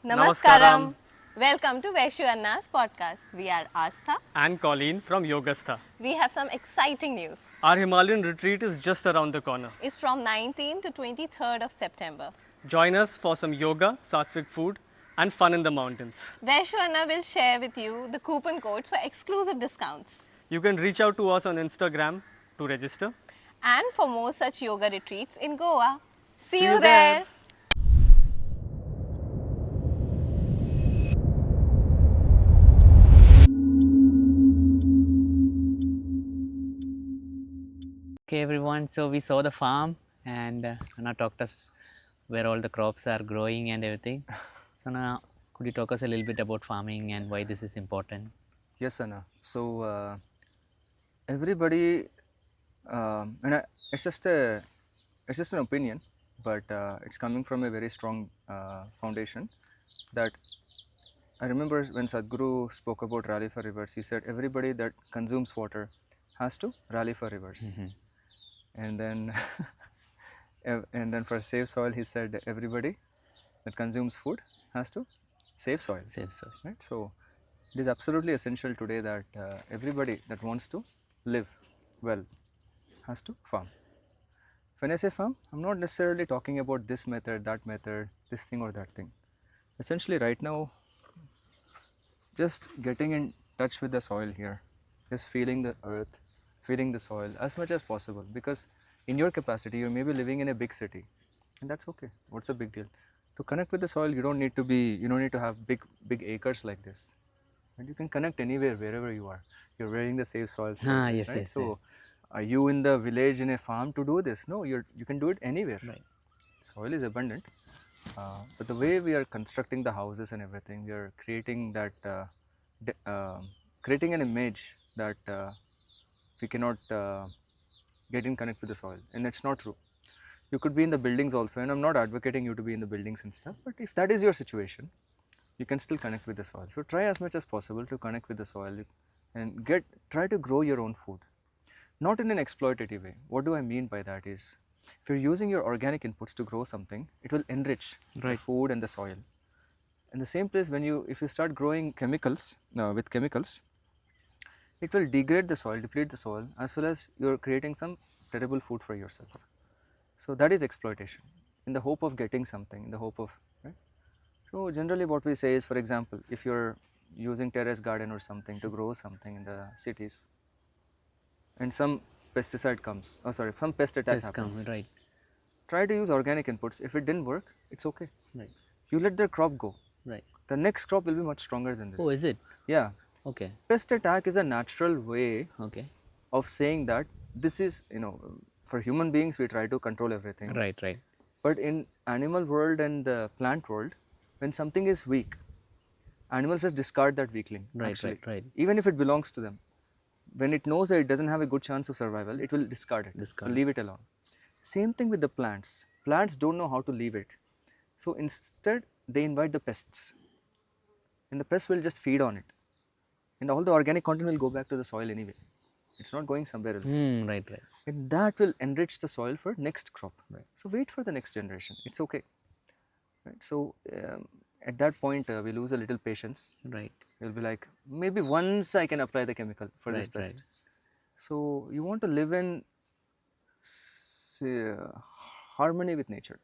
Namaskaram. Welcome to Vaishwanna's podcast. We are Astha. And Colleen from Yogastha. We have some exciting news. Our Himalayan retreat is just around the corner. It's from 19th to 23rd of September. Join us for some yoga, sattvic food, and fun in the mountains. Vaishwanna will share with you the coupon codes for exclusive discounts. You can reach out to us on Instagram to register. And for more such yoga retreats in Goa. See you there. Okay everyone, so we saw the farm and Anna talked us where all the crops are growing and everything. So now could you talk us a little bit about farming and why this is important? Yes, Anna. So everybody, it's just an opinion, but it's coming from a very strong foundation. That I remember when Sadhguru spoke about rally for rivers, he said everybody that consumes water has to rally for rivers. And then for save soil, he said everybody that consumes food has to save soil. Save soil. Right? So it is absolutely essential today that everybody that wants to live well has to farm. When I say farm, I'm not necessarily talking about this method, that method, this thing or that thing. Essentially right now, just getting in touch with the soil here, just feeling the earth, feeling the soil as much as possible, because in your capacity you may be living in a big city and that's okay. What's the big deal? To connect with the soil, you don't need to have big acres like this, and you can connect anywhere, wherever you are. You're wearing the Save Soil shirt, Yes, right? yes, So yes. are you in the village in a farm to do this? No, you can do it anywhere. Right. Soil is abundant, but the way we are constructing the houses and everything, we are creating that creating an image that we cannot get in connect with the soil, and that's not true. You could be in the buildings also, and I'm not advocating you to be in the buildings and stuff, but if that is your situation, you can still connect with the soil. So try as much as possible to connect with the soil and try to grow your own food, not in an exploitative way. What do I mean by that is, if you're using your organic inputs to grow something, it will enrich the food and the soil. In the same place, if you start growing chemicals with chemicals, it will degrade the soil, deplete the soil, as well as you're creating some terrible food for yourself. So that is exploitation, in the hope of getting something, in the hope of, right? So generally what we say is, for example, if you're using terrace garden or something to grow something in the cities, and some pesticide comes, some pest attack happens, Right. try to use organic inputs. If it didn't work, it's okay. Right. You let the crop go. Right. The next crop will be much stronger than this. Oh, is it? Yeah. Okay. Pest attack is a natural way Okay. of saying that this is, for human beings, we try to control everything. Right, right. But in animal world and the plant world, when something is weak, animals just discard that weakling. Right, actually. right. Even if it belongs to them. When it knows that it doesn't have a good chance of survival, it will discard it, leave it alone. Same thing with the plants. Plants don't know how to leave it. So instead, they invite the pests. And the pests will just feed on it. And all the organic content will go back to the soil anyway. It's not going somewhere else. Right, right. And that will enrich the soil for next crop. Right. So wait for the next generation. It's okay. Right. So at that point, we lose a little patience. Right. We'll be like, maybe once I can apply the chemical for this pest. Right. So you want to live in harmony with nature.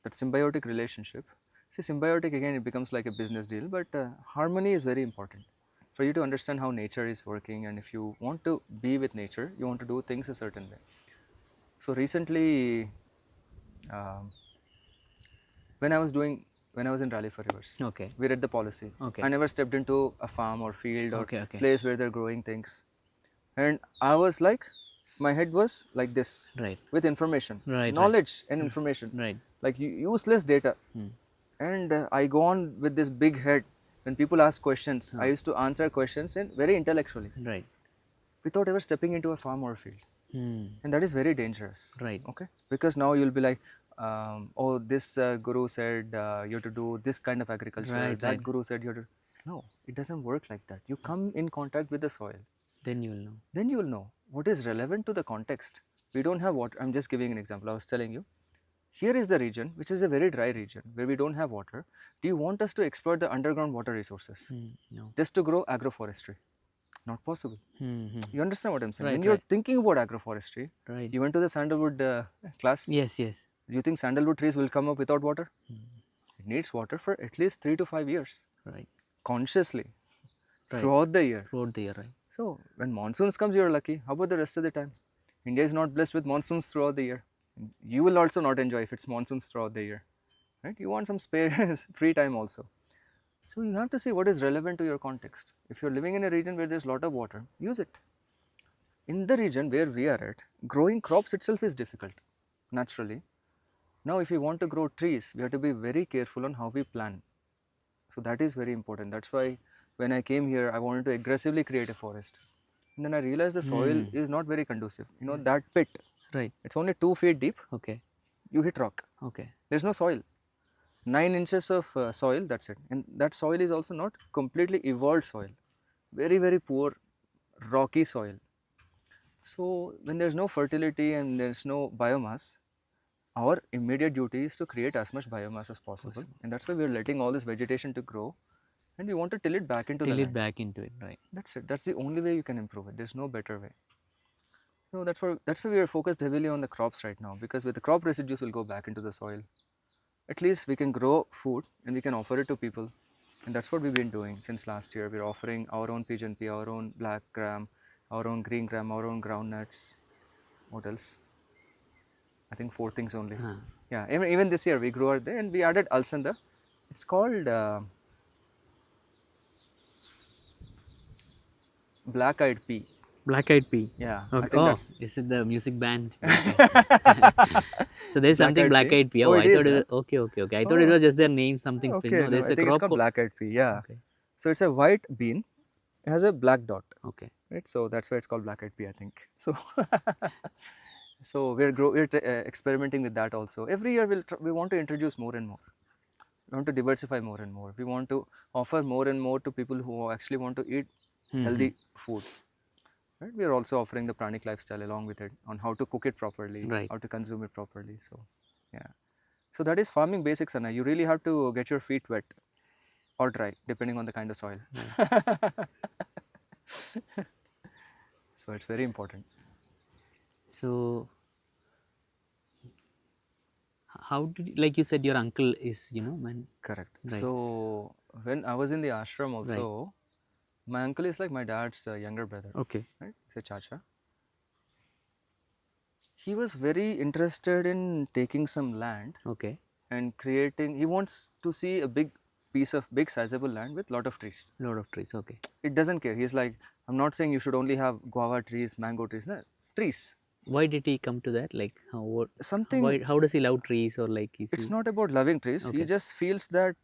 That symbiotic relationship. See, symbiotic again, it becomes like a business deal, but harmony is very important. For you to understand how nature is working, and if you want to be with nature, you want to do things a certain way. So recently, when I was in Rally for Rivers, Okay. we read the policy. Okay. I never stepped into a farm or field or Okay. place where they're growing things. And I was like, my head was like this, Right. with information, Right, knowledge and information, Right. like useless data. And I go on with this big head. When people ask questions, I used to answer questions very intellectually, Right. without ever stepping into a farm or a field. And that is very dangerous. Right. Okay. Because now you'll be like, oh, this guru said you have to do this kind of agriculture. Right, That right. guru said you have to. No, it doesn't work like that. You come in contact with the soil. Then you will know. Then you will know what is relevant to the context. We don't have water. I'm just giving an example. I was telling you, here is the region which is a very dry region where we don't have water. Do you want us to exploit the underground water resources No. just to grow agroforestry? Not possible. Mm-hmm. You understand what I'm saying? Right, When you're right. thinking about agroforestry, Right. you went to the sandalwood class. Yes, yes. Do you think sandalwood trees will come up without water? It needs water for at least 3 to 5 years Right. consciously Right. throughout the year. Throughout the year, right? So when monsoons comes, you're lucky. How about the rest of the time? India is not blessed with monsoons throughout the year. You will also not enjoy if it's monsoons throughout the year, right? You want some spare free time also. So you have to see what is relevant to your context. If you're living in a region where there's a lot of water, use it. In the region where we are at, growing crops itself is difficult, naturally. Now if we want to grow trees, we have to be very careful on how we plan. So that is very important. That's why when I came here, I wanted to aggressively create a forest. And then I realized the soil is not very conducive. You know, that pit, Right. it's only 2 feet deep, Okay. you hit rock. Okay. There's no soil. 9 inches of soil, that's it. And that soil is also not completely evolved soil. Very, very poor, rocky soil. So when there's no fertility and there's no biomass, our immediate duty is to create as much biomass as possible. And that's why we're letting all this vegetation to grow. And we want to till it back into the Till it land. back into it, right? That's it. That's the only way you can improve it. There's no better way. So that's why we are focused heavily on the crops right now, because with the crop residues will go back into the soil. At least we can grow food and we can offer it to people. And that's what we've been doing since last year. We're offering our own pigeon pea, our own black gram, our own green gram, our own groundnuts. What else? I think 4 things only. Yeah, even this year we grew out there and we added alsanda. It's called black-eyed pea. Black-eyed pea. Yeah, Okay. I think that's Is it the music band? So there's something Black-eyed pea? black-eyed pea. Oh, Oh, it I thought is, it was, okay. I thought it Oh. was just their name, something specific. okay. No, No, there's I a think it's crop. called black-eyed pea. Yeah. Okay. So it's a white bean. It has a black dot. Okay. Right. So that's why it's called black-eyed pea, I think. So so we're experimenting with that also. Every year we want to introduce more and more. We want to diversify more and more. We want to offer more and more to people who actually want to eat healthy food. Right? We are also offering the pranic lifestyle along with it on how to cook it properly, Right. how to consume it properly. So yeah. So that is farming basics, Anna. You really have to get your feet wet or dry, depending on the kind of soil. So it's very important. So how did like you said your uncle is man. Correct. Right. So when I was in the ashram also, my uncle is like my dad's younger brother. Okay. Right? He's a chacha. He was very interested in taking some land Okay. and creating. He wants to see a big piece of big sizable land with lot of trees. Lot of trees. Okay. It doesn't care. He's like, I'm not saying you should only have guava trees, mango trees. No, trees. Why did he come to that? Like Something. how does he love trees, or like It's not about loving trees. He Okay. just feels that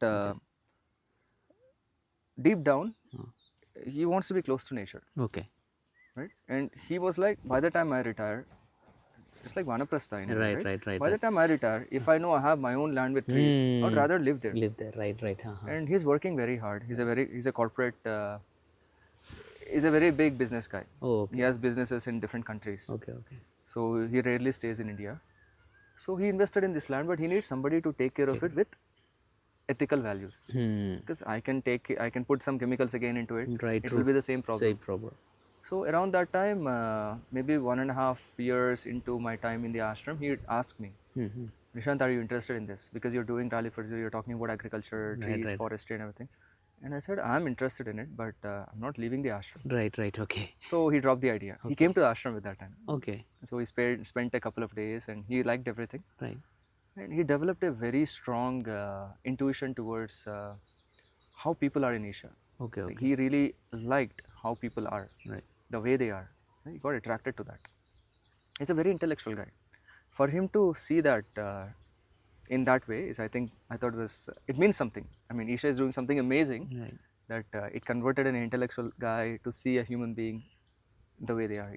deep down, he wants to be close to nature. Okay. Right? And he was like, by the time I retire, it's like Vanaprastha. In India, Right. By the time I retire, if I know I have my own land with trees, I'd rather live there. Live there. Right. And he's working very hard. He's a corporate, he's a very big business guy. Oh, okay. He has businesses in different countries. Okay. So he rarely stays in India. So he invested in this land, but he needs somebody to take care of it with ethical values. Because I can put some chemicals again into it. Right. It will be the same problem. Same problem. So around that time, maybe 1.5 years into my time in the ashram, he would ask me, Nishant, are you interested in this? Because you're doing Talifarzi, you're talking about agriculture, trees, forestry and everything. And I said, I'm interested in it, but I'm not leaving the ashram. Right. Okay. So he dropped the idea. He came to the ashram at that time. Okay. So he spent a couple of days and he liked everything. Right. And he developed a very strong intuition towards how people are in Asia. Okay. Like, he really liked how people are, Right. the way they are. He got attracted to that. He's a very intellectual guy. For him to see that in that way is, I thought it means something. I mean, Isha is doing something amazing. Right. That it converted an intellectual guy to see a human being the way they are,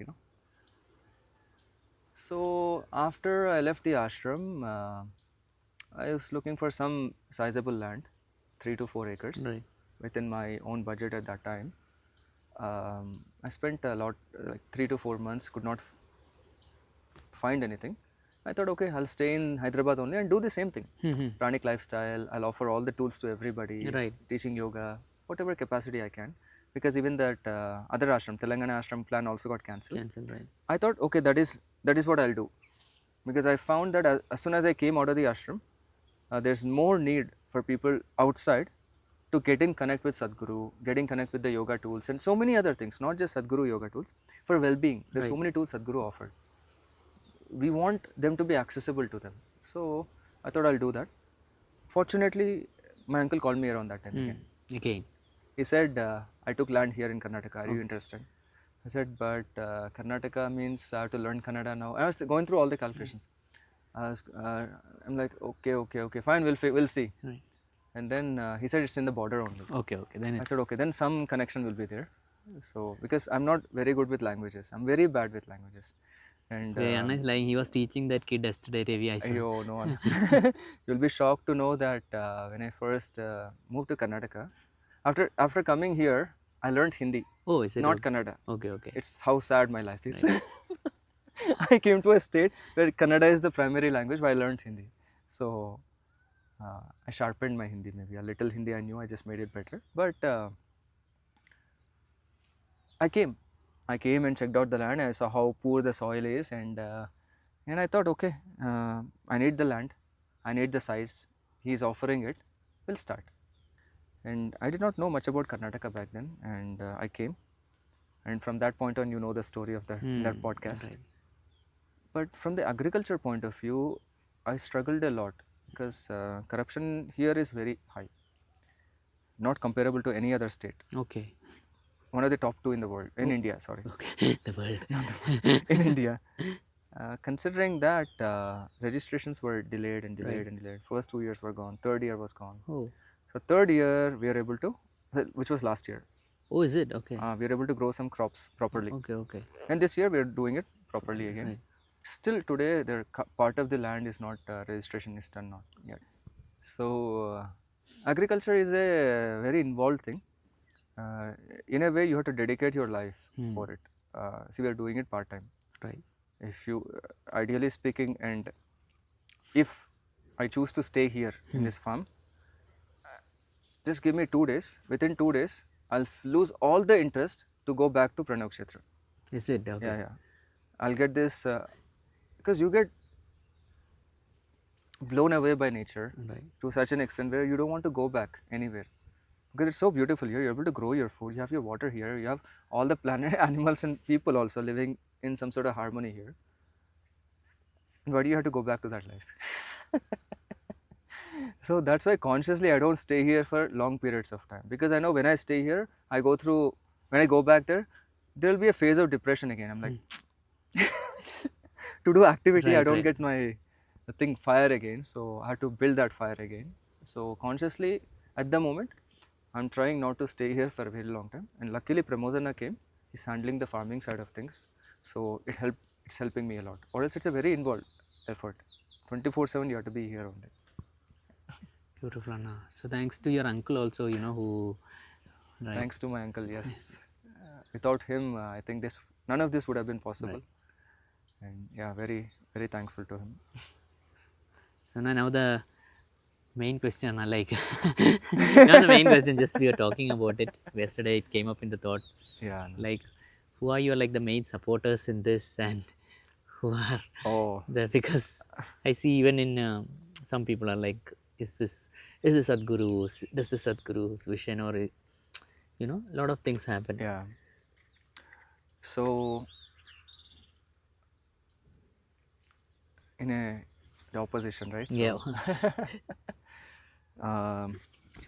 So after I left the ashram, I was looking for some sizable land, 3 to 4 acres, Right. within my own budget at that time. I spent a lot, like 3 to 4 months, could not find anything. I thought, okay, I'll stay in Hyderabad only and do the same thing. Pranic lifestyle, I'll offer all the tools to everybody, Right. teaching yoga, whatever capacity I can. Because even that other ashram, Telangana ashram plan also got cancelled. Cancel, right. I thought, okay, that is what I'll do. Because I found that as soon as I came out of the ashram, there's more need for people outside to get in connect with Sadhguru, getting connect with the yoga tools and so many other things, not just Sadhguru yoga tools, for well-being. There's so Right. many tools Sadhguru offered. We want them to be accessible to them. So I thought I'll do that. Fortunately, my uncle called me around that time again. Again. He said, I took land here in Karnataka, are you interested? I said, but Karnataka means I have to learn Kannada now. I was going through all the calculations. I'm like, okay, fine, we'll see. Right. And then he said it's in the border only. Okay. Then I it's said, okay, then some connection will be there. So, because I'm not very good with languages, I'm very bad with languages. And Anna is lying. He was teaching that kid yesterday, Ravi. I saw. Ayyo, no, Anna. You'll be shocked to know that when I first moved to Karnataka, after coming here, I learned Hindi, Oh, is it? not Kannada. Okay. It's how sad my life is. I came to a state where Kannada is the primary language, but I learned Hindi. So I sharpened my Hindi maybe. A little Hindi I knew, I just made it better. But I came and checked out the land. I saw how poor the soil is, and I thought, okay, I need the land, I need the size. He's offering it. We'll start. And I did not know much about Karnataka back then, and I came. And from that point on, you know the story of that podcast. Right. But from the agriculture point of view, I struggled a lot because corruption here is very high, not comparable to any other state. Okay. One of the top 2 in the world, in India, sorry. Okay. The world. In India. Considering that registrations were delayed and delayed and delayed. First 2 years were gone, third year was gone. Oh. So third year we are able to, which was last year, Oh, is it? Okay. we are able to grow some crops properly. Okay. And this year we are doing it properly again. Right. Still today, part of the land is not, registration is done not yet. So agriculture is a very involved thing. In a way, you have to dedicate your life for it. See, we are doing it part-time. Right. If you, ideally speaking, and if I choose to stay here in this farm, just give me 2 days. Within 2 days, I'll lose all the interest to go back to Pranavakshetra. Is it? Okay. Yeah. I'll get this, because you get blown away by nature Right. to such an extent where you don't want to go back anywhere. Because it's so beautiful here, you're able to grow your food, you have your water here, you have all the planet, animals and people also living in some sort of harmony here. And why do you have to go back to that life? So that's why consciously I don't stay here for long periods of time, because I know when I stay here, when I go back there, there will be a phase of depression again. I'm like, to do activity, I don't get my fire again, so I have to build that fire again. So consciously, at the moment, I'm trying not to stay here for a very long time. And luckily, Pramodana came. He's handling the farming side of things, so it's helping me a lot. Or else it's a very involved effort. 24/7 you have to be here only. Beautiful, Anna. So thanks to your uncle also, who. Right. Thanks to my uncle, yes. Without him, I think none of this would have been possible. Right. And yeah, very, very thankful to him. So now the main question, Anna, not the main question, just we were talking about it. Yesterday it came up in the thought. Yeah. Who are your the main supporters in this, and who are because I see even in some people are like, is this Sadhguru's, does the Sadhguru's vision, or a lot of things happen. Yeah. So in the opposition, right? So, Yeah. it's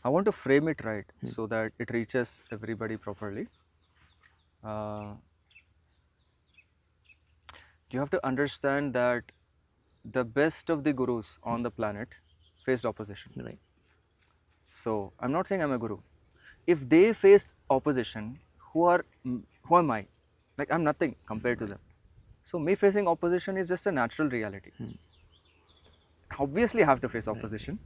I want to frame it right so that it reaches everybody properly. You have to understand that the best of the gurus on the planet faced opposition. Right. So I'm not saying I'm a guru. If they faced opposition, who am I? I'm nothing compared to them. So me facing opposition is just a natural reality. Obviously I have to face opposition.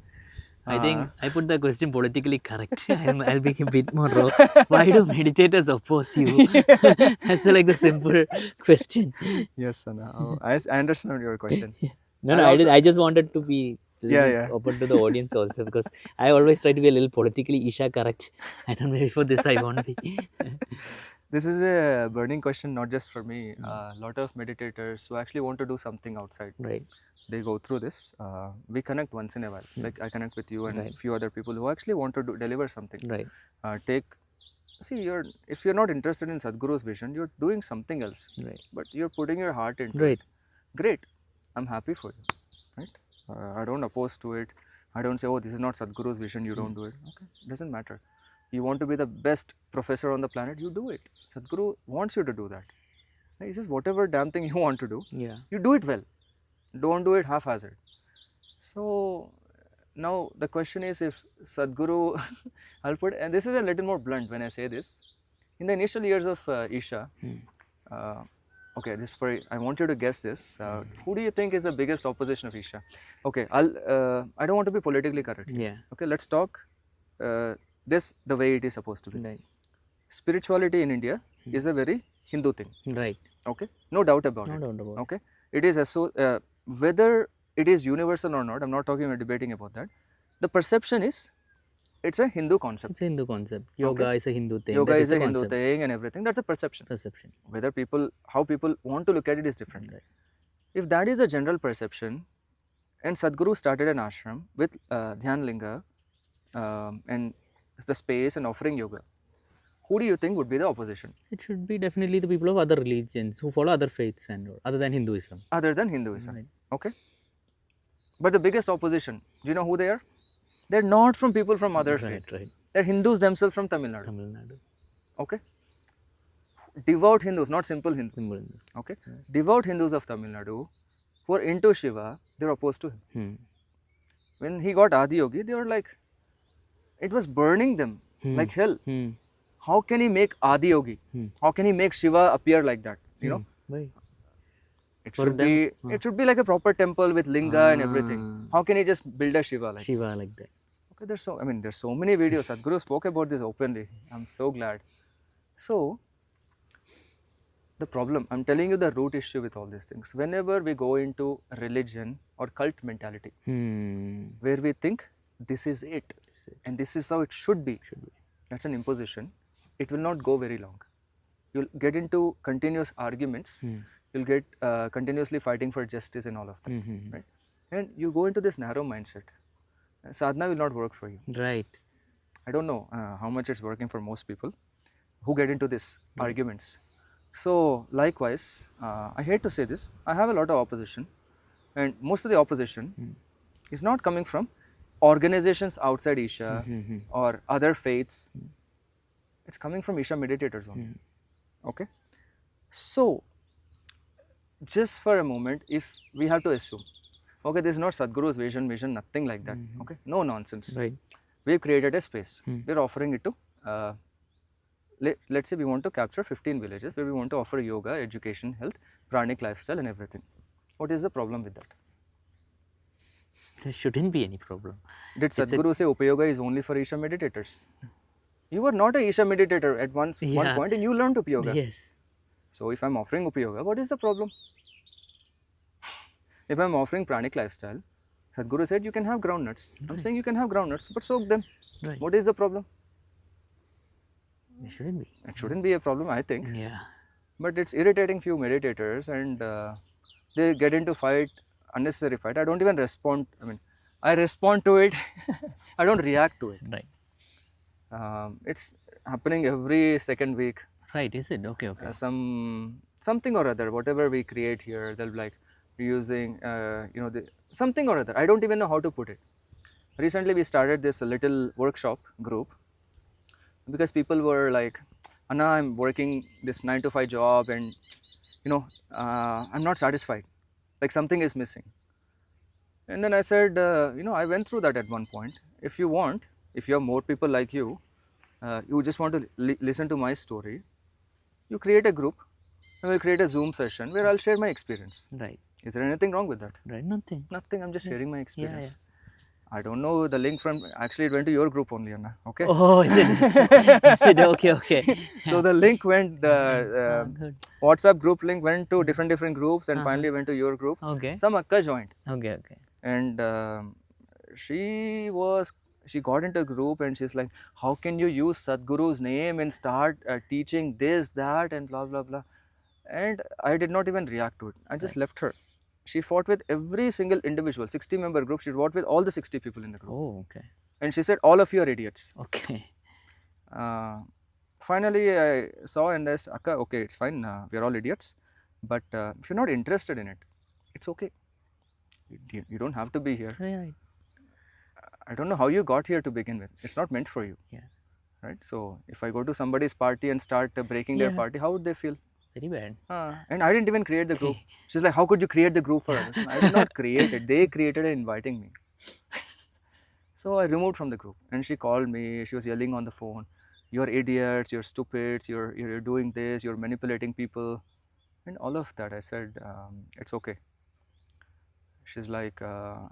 I think I put the question politically correct. I'll be a bit more raw. Why do meditators oppose you? That's like the simple question. Yes, Sana. I understand your question. No, I'll I also- I just wanted to be Yeah, little yeah. open to the audience also, because I always try to be a little politically Isha correct. I thought maybe for this I won't be. This is a burning question, not just for me. A lot of meditators who actually want to do something outside, Right. they go through this. We connect once in a while. Like I connect with you and a Right. few other people who actually want to deliver something. Right. If you're not interested in Sadhguru's vision, you're doing something else. Right. But you're putting your heart into Right. it. Great. I'm happy for you. Right? I don't oppose to it. I don't say, oh, this is not Sadhguru's vision, you don't do it. Okay, doesn't matter. You want to be the best professor on the planet, you do it. Sadhguru wants you to do that. He says, whatever damn thing you want to do, Yeah. you do it well. Don't do it haphazard. So now the question is, if Sadhguru, I'll put, and this is a little more blunt when I say this. In the initial years of Isha, okay, I want you to guess this. Who do you think is the biggest opposition of Isha? Okay, I don't want to be politically correct. Yeah. Okay, let's talk this the way it is supposed to be. Right. Spirituality in India is a very Hindu thing. Right. Okay, no doubt about No it. doubt about it. Okay, it is whether it is universal or not. I'm not talking or debating about that. The perception is it's a Hindu concept. It's a Hindu concept. Yoga is a Hindu thing. Yoga That is a Hindu concept. thing and everything. That's a perception. Perception. Whether how people want to look at it is different. Right. If that is a general perception, and Sadhguru started an ashram with Dhyan Linga and the space and offering yoga, who do you think would be the opposition? It should be definitely the people of other religions who follow other faiths and all, other than Hinduism. Other than Hinduism. Right. Okay. But the biggest opposition, do you know who they are? They're not from people from other faith. Right. They're Hindus themselves from Tamil Nadu. Tamil Nadu. Okay. Devout Hindus, not simple Hindus. Simple Hindu. Okay. Devout Hindus of Tamil Nadu who are into Shiva, they're opposed to him. When he got Adi Yogi, they were like, it was burning them like hell. How can he make Adi Yogi? How can he make Shiva appear like that? You know, Right. it For should them, be it should be like a proper temple with linga and everything. How can he just build a Shiva like? Shiva like that. Okay, there's so many videos. Sadhguru spoke about this openly. I'm so glad. So the problem, I'm telling you the root issue with all these things. Whenever we go into religion or cult mentality, where we think this is it and this is how it should be. That's an imposition. It will not go very long. You'll get into continuous arguments. You'll get continuously fighting for justice and all of that. Right? And you go into this narrow mindset. Sadhana will not work for you. Right. I don't know how much it's working for most people who get into this arguments. So likewise, I hate to say this, I have a lot of opposition, and most of the opposition is not coming from organizations outside Isha or other faiths. It's coming from Isha meditators only. Okay. So just for a moment, if we have to assume, okay, this is not Sadhguru's vision, nothing like that. Okay, no nonsense. Right. We've created a space. We're offering it to, let's say we want to capture 15 villages where we want to offer yoga, education, health, pranic lifestyle and everything. What is the problem with that? There shouldn't be any problem. Did Sadhguru say Upayoga is only for Isha meditators? You were not a Isha meditator at one point and you learned Upayoga. Yes. So if I'm offering Upayoga, what is the problem? If I'm offering pranic lifestyle, Sadhguru said you can have groundnuts. I'm saying you can have groundnuts, but soak them. Right. What is the problem? There shouldn't be. It shouldn't be a problem, I think. Yeah. But it's irritating few meditators and they get into fight, unnecessary fight. I don't even respond. I mean, I respond to it. I don't react to it. Right. It's happening every second week. Right. Is it? Okay. Okay. Something or other, whatever we create here, they'll be like using, something or other. I don't even know how to put it. Recently, we started this little workshop group because people were like, Anna, I'm working this 9 to 5 job and, I'm not satisfied. Like something is missing. And then I said, I went through that at one point. If you have more people like you, you just want to listen to my story, you create a group and we'll create a Zoom session where I'll share my experience. Right. Is there anything wrong with that? Right. Nothing. Nothing, I'm just sharing my experience. I don't know the link from, actually it went to your group only, Anna. Okay. Oh, is it? Is it? Okay, okay. So the link went, the Good. WhatsApp group link went to different groups and finally went to your group. Okay. Some Akka joined. Okay, okay. And she got into a group and she's like, how can you use Sadhguru's name and start teaching this, that and blah, blah, blah. And I did not even react to it. I just left her. She fought with every single individual, 60-member group. She fought with all the 60 people in the group. Oh, okay. And she said, all of you are idiots. Okay. Finally, I saw and I said, Akka, okay, it's fine. We're all idiots. But if you're not interested in it, it's okay. You don't have to be here. Right. I don't know how you got here to begin with. It's not meant for you. Yeah. Right? So, if I go to somebody's party and start breaking their Yeah. party, how would they feel? Very bad. And I didn't even create the group. She's like, how could you create the group for others? I did not create it. They created it inviting me. So I removed from the group. And she called me. She was yelling on the phone. You're idiots. You're stupids. You're doing this. You're manipulating people. And all of that. I said, it's okay. She's like,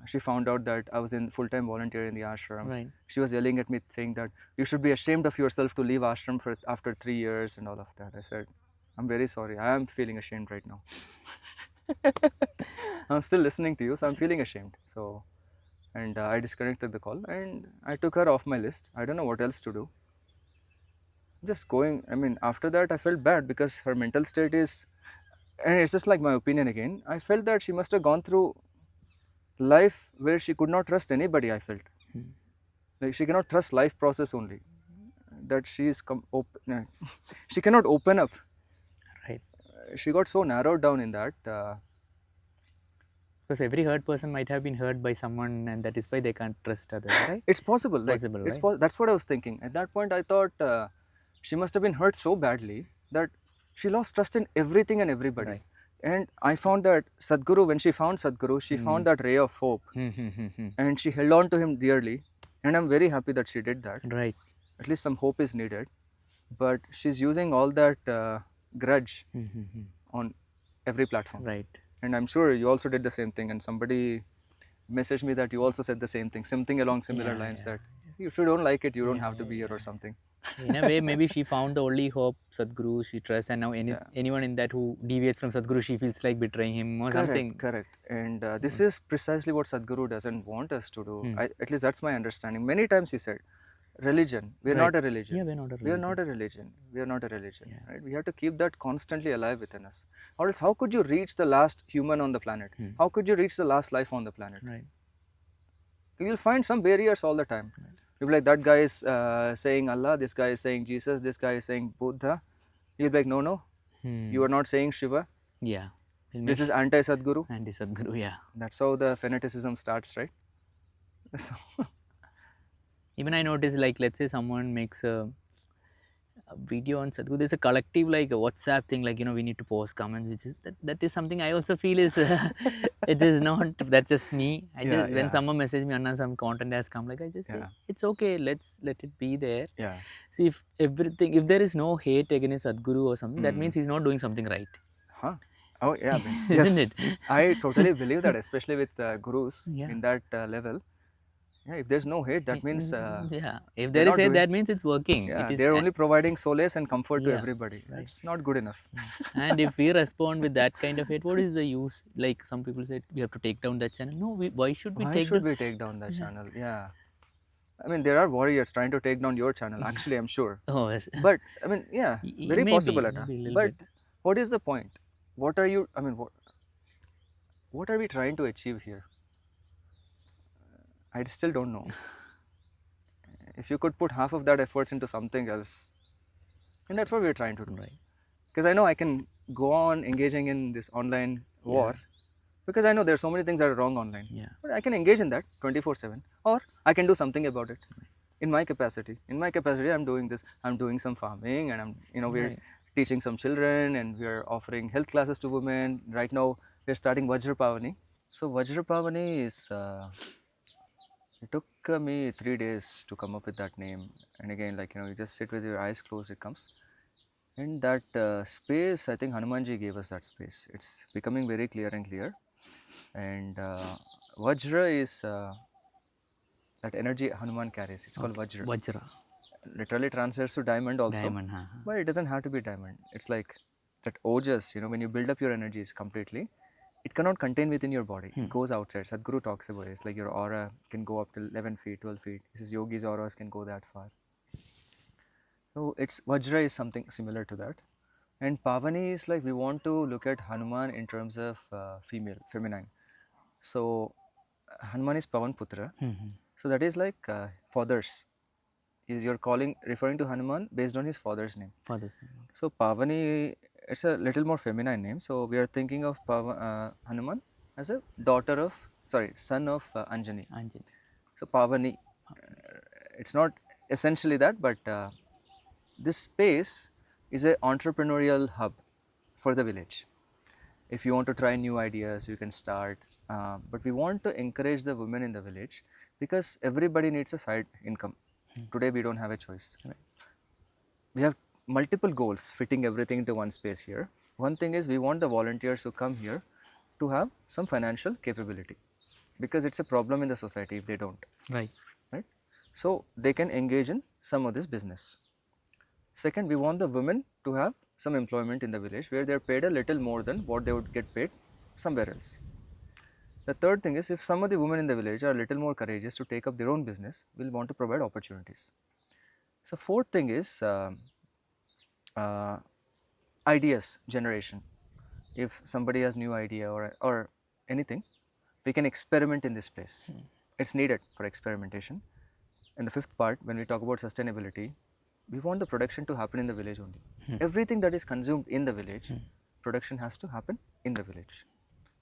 she found out that I was in full-time volunteer in the ashram. Right. She was yelling at me saying that you should be ashamed of yourself to leave ashram after 3 years and all of that. I said, I'm very sorry. I am feeling ashamed right now. I'm still listening to you, so I'm feeling ashamed. So, and I disconnected the call and I took her off my list. I don't know what else to do. Just going, I mean, after that I felt bad because her mental state is, and it's just like my opinion again. I felt that she must have gone through life where she could not trust anybody, I felt. Like she cannot trust life process only. That she is, she cannot open up. Right. She got so narrowed down in that. Because every hurt person might have been hurt by someone, and that is why they can't trust others, right? It's possible. Like, Possible, it's right? that's what I was thinking. At that point, I thought she must have been hurt so badly that she lost trust in everything and everybody. Right. And I found that Sadhguru, when she found Sadhguru, she found that ray of hope and she held on to him dearly. And I'm very happy that she did that. Right. At least some hope is needed. But she's using all that grudge on every platform. Right. And I'm sure you also did the same thing. And somebody messaged me that you also said the same thing, something along similar lines that if you don't like it, you don't have to be here or something. In a way, maybe she found the only hope, Sadhguru, she trusts, and now anyone in that who deviates from Sadhguru, she feels like betraying him or something. Correct. And this is precisely what Sadhguru doesn't want us to do. At least that's my understanding. Many times he said, religion, we are not a religion. Yeah, we're not a religion. We are not a religion. We are not a religion. Right? We have to keep that constantly alive within us. Or else, how could you reach the last human on the planet? How could you reach the last life on the planet? Right. You will find some barriers all the time. You'll be like, that guy is saying Allah, this guy is saying Jesus, this guy is saying Buddha. You'll be like, no, you are not saying Shiva. Yeah. This is anti-Sadhguru. Anti-Sadhguru, yeah. That's how the fanaticism starts, right? So, Even I noticed, like, let's say someone makes a video on Sadhguru, there's a collective, like, a WhatsApp thing, like, we need to post comments, which is, that is something I also feel is, it is not, that's just me. When someone messages me, Anna, some content has come, like, I just say, it's okay, let it be there. yeah. See, if there is no hate against Sadhguru or something, that means he's not doing something right. Huh? Oh, yeah. Isn't Yes. it? I totally believe that, especially with gurus Yeah. in that level. Yeah, if there's no hate, that means yeah. If there is not hate, doing- that means it's working. yeah, It is, they're only providing solace and comfort to Yeah, everybody. right. It's not good enough. and if we respond with that kind of hate, what is the use? Like some people say, we have to take down that channel. No, why should we Why take should down? we take down that channel? Yeah. I mean, there are warriors trying to take down your channel, actually, I'm sure. Oh, yes. But, I mean, yeah, very Maybe, possible, Akka. maybe a little But bit. what is the point? What are you, I mean, what are we trying to achieve here? I still don't know. If you could put half of that efforts into something else, and that's what we're trying to do. Right. Because I know I can go on engaging in this online war, because I know there are so many things that are wrong online. Yeah. But I can engage in that 24/7, or I can do something about it in my capacity. In my capacity, I'm doing this. I'm doing some farming, and we're Right. teaching some children, and we're offering health classes to women. Right now, we're starting Vajrpavani. So Vajrpavani is. It took me 3 days to come up with that name. And again, like, you just sit with your eyes closed, it comes. And that space, I think Hanumanji gave us that space. It's becoming very clear and clear. And Vajra is that energy Hanuman carries. It's called Vajra. Vajra. Literally translates to diamond also. Diamond. But it doesn't have to be diamond. It's like that ojas, when you build up your energies completely, it cannot contain within your body. It goes outside. Sadhguru talks about it. It's like your aura can go up to 11 feet, 12 feet. He says yogis' auras can go that far. So Vajra is something similar to that. And Pavani is like we want to look at Hanuman in terms of feminine. So Hanuman is Pavan Putra. So that is like fathers. You're referring to Hanuman based on his father's name. So Pavani, it's a little more feminine name. So we are thinking of Hanuman as a son of Anjani. So Pavani, it's not essentially that, but this space is an entrepreneurial hub for the village. If you want to try new ideas, you can start. But we want to encourage the women in the village because everybody needs a side income. Today we don't have a choice. We have multiple goals fitting everything into one space here. One thing is we want the volunteers who come here to have some financial capability because it's a problem in the society if they don't. Right. So they can engage in some of this business. Second, we want the women to have some employment in the village where they are paid a little more than what they would get paid somewhere else. The third thing is if some of the women in the village are a little more courageous to take up their own business, we'll want to provide opportunities. So fourth thing is ideas generation. If somebody has new idea or anything, we can experiment in this place. It's needed for experimentation. And the fifth part, when we talk about sustainability, we want the production to happen in the village only. Everything that is consumed in the village, production has to happen in the village.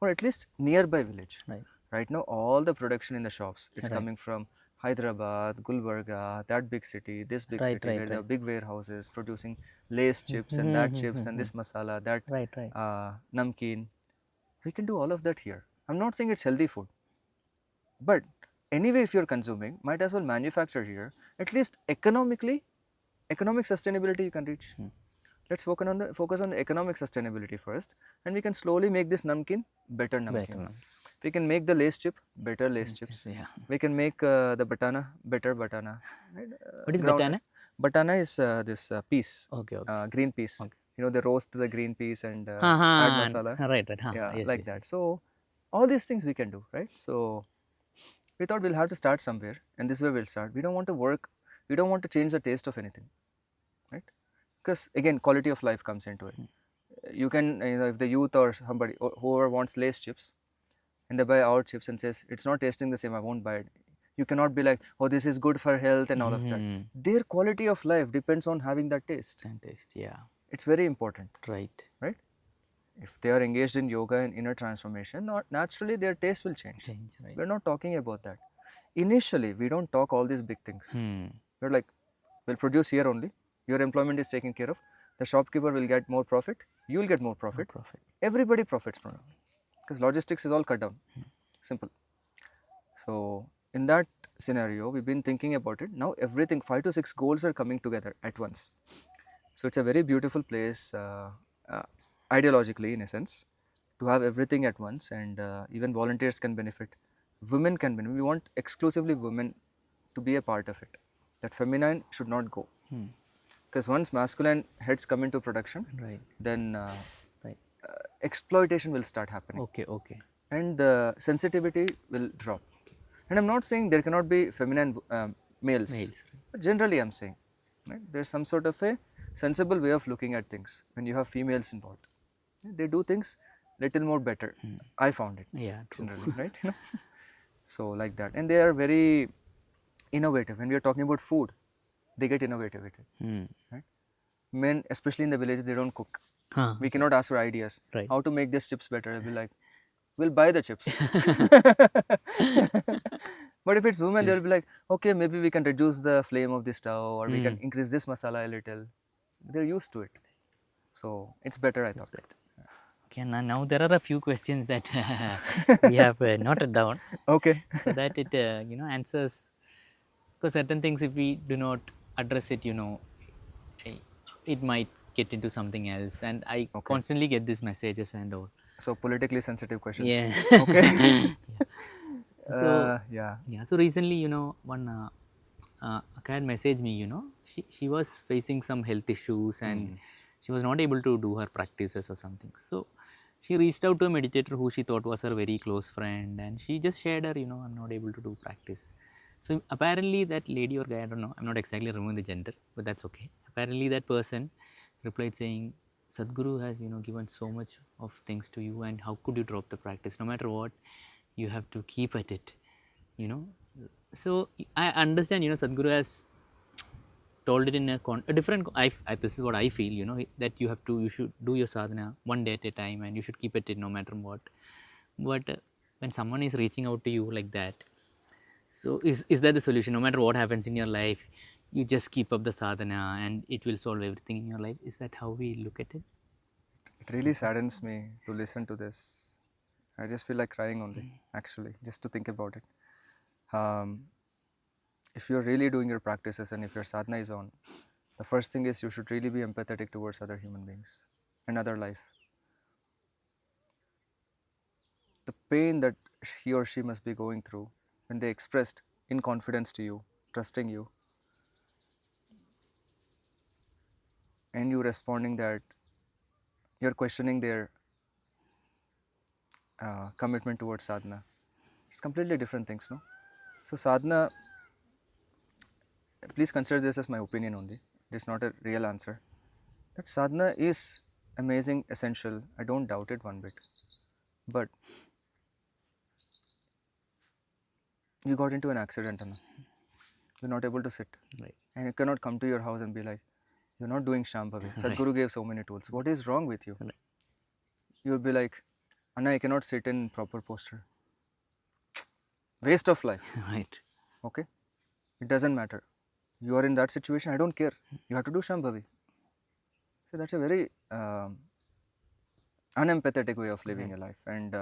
Or at least nearby village. Right now, all the production in the shops, it's coming from Hyderabad, Gulbarga, that big city, this big city, where there are big warehouses producing lace chips and that chips and this masala, that namkeen. We can do all of that here. I'm not saying it's healthy food. But anyway, if you're consuming, might as well manufacture here. At least economic sustainability you can reach. Let's focus on the economic sustainability first, and we can slowly make this namkeen better namkeen. We can make the lace chip better lace chips. We can make the batana better batana. What is batana? Batana is this peas, green peas. They roast the green peas and add masala. Like that. So all these things we can do, right? So we thought we'll have to start somewhere, and this is where we'll start. We don't want to change the taste of anything, right? Because again, quality of life comes into it. You can, if the youth or somebody or whoever wants lace chips, and they buy our chips and says it's not tasting the same, I won't buy it. You cannot be like, oh, this is good for health and all of that. Their quality of life depends on having that taste. It's very important. Right. If they are engaged in yoga and inner transformation, naturally their taste will change. We're not talking about that. Initially, we don't talk all these big things. We're like, we'll produce here only. Your employment is taken care of. The shopkeeper will get more profit. You will get more profit. Everybody profits from it. Because logistics is all cut down. Simple. So in that scenario, we've been thinking about it. Now everything, 5 to 6 goals are coming together at once. So it's a very beautiful place, ideologically in a sense, to have everything at once, and even volunteers can benefit. Women can benefit. We want exclusively women to be a part of it. That feminine should not go. Because once masculine heads come into production, then exploitation will start happening. And the sensitivity will drop. And I'm not saying there cannot be feminine males. But generally I'm saying, there's some sort of a sensible way of looking at things when you have females involved. They do things little more better. I found it. Generally, right? So like that. And they are very innovative. When we are talking about food, they get innovative with it. Right? Men, especially in the villages, they don't cook. We cannot ask for ideas. How to make these chips better? They'll be like, we'll buy the chips. But if it's women, they'll be like, okay, maybe we can reduce the flame of the stove, or we can increase this masala a little. They're used to it. So it's better, I thought. Okay, now there are a few questions that we have noted down. So that it answers, because certain things, if we do not address it, it might get into something else. And I constantly get these messages and all. So politically sensitive questions. So Yeah. yeah, so recently, one Akka had messaged me, she was facing some health issues and she was not able to do her practices or something. So she reached out to a meditator who she thought was her very close friend, and she just shared her, I'm not able to do practice. So apparently that lady or guy, I don't know, I'm not exactly remembering the gender, but that's okay. Apparently that person replied saying, Sadhguru has, given so much of things to you, and how could you drop the practice? No matter what, you have to keep at it, you know. So I understand, Sadhguru has told it in a different, this is what I feel, that you should do your sadhana one day at a time, and you should keep at it no matter what. But when someone is reaching out to you like that, so is that the solution? No matter what happens in your life, you just keep up the sadhana and it will solve everything in your life. Is that how we look at it? It really saddens me to listen to this. I just feel like crying only, actually, just to think about it. If you're really doing your practices and if your sadhana is on, the first thing is you should really be empathetic towards other human beings and other life. The pain that he or she must be going through when they expressed in confidence to you, trusting you, and you responding that you're questioning their commitment towards sadhana. It's completely different things, no? So sadhana, please consider this as my opinion only. It is not a real answer. That sadhana is amazing, essential. I don't doubt it one bit. But you got into an accident, Anna. You're not able to sit. Right. And you cannot come to your house and be like, you're not doing Shambhavi. Sadhguru gave so many tools. What is wrong with you? Right. You'll be like, Anna, I cannot sit in proper posture. Waste of life. Right. Okay? It doesn't matter. You are in that situation, I don't care. You have to do Shambhavi. So that's a very unempathetic way of living a life. And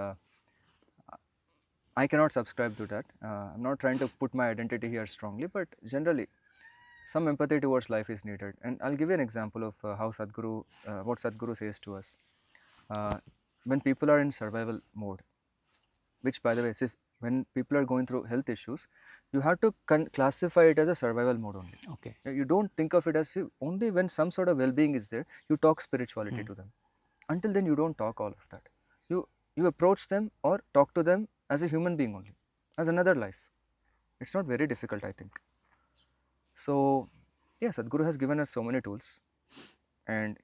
I cannot subscribe to that. I'm not trying to put my identity here strongly, but generally, some empathy towards life is needed. And I'll give you an example of how Sadhguru, what Sadhguru says to us. When people are in survival mode, which by the way, is when people are going through health issues, you have to classify it as a survival mode only. Okay. You don't think of it as only when some sort of well-being is there, you talk spirituality to them. Until then, you don't talk all of that. You approach them or talk to them as a human being only, as another life. It's not very difficult, I think. So, yeah, Sadhguru has given us so many tools, and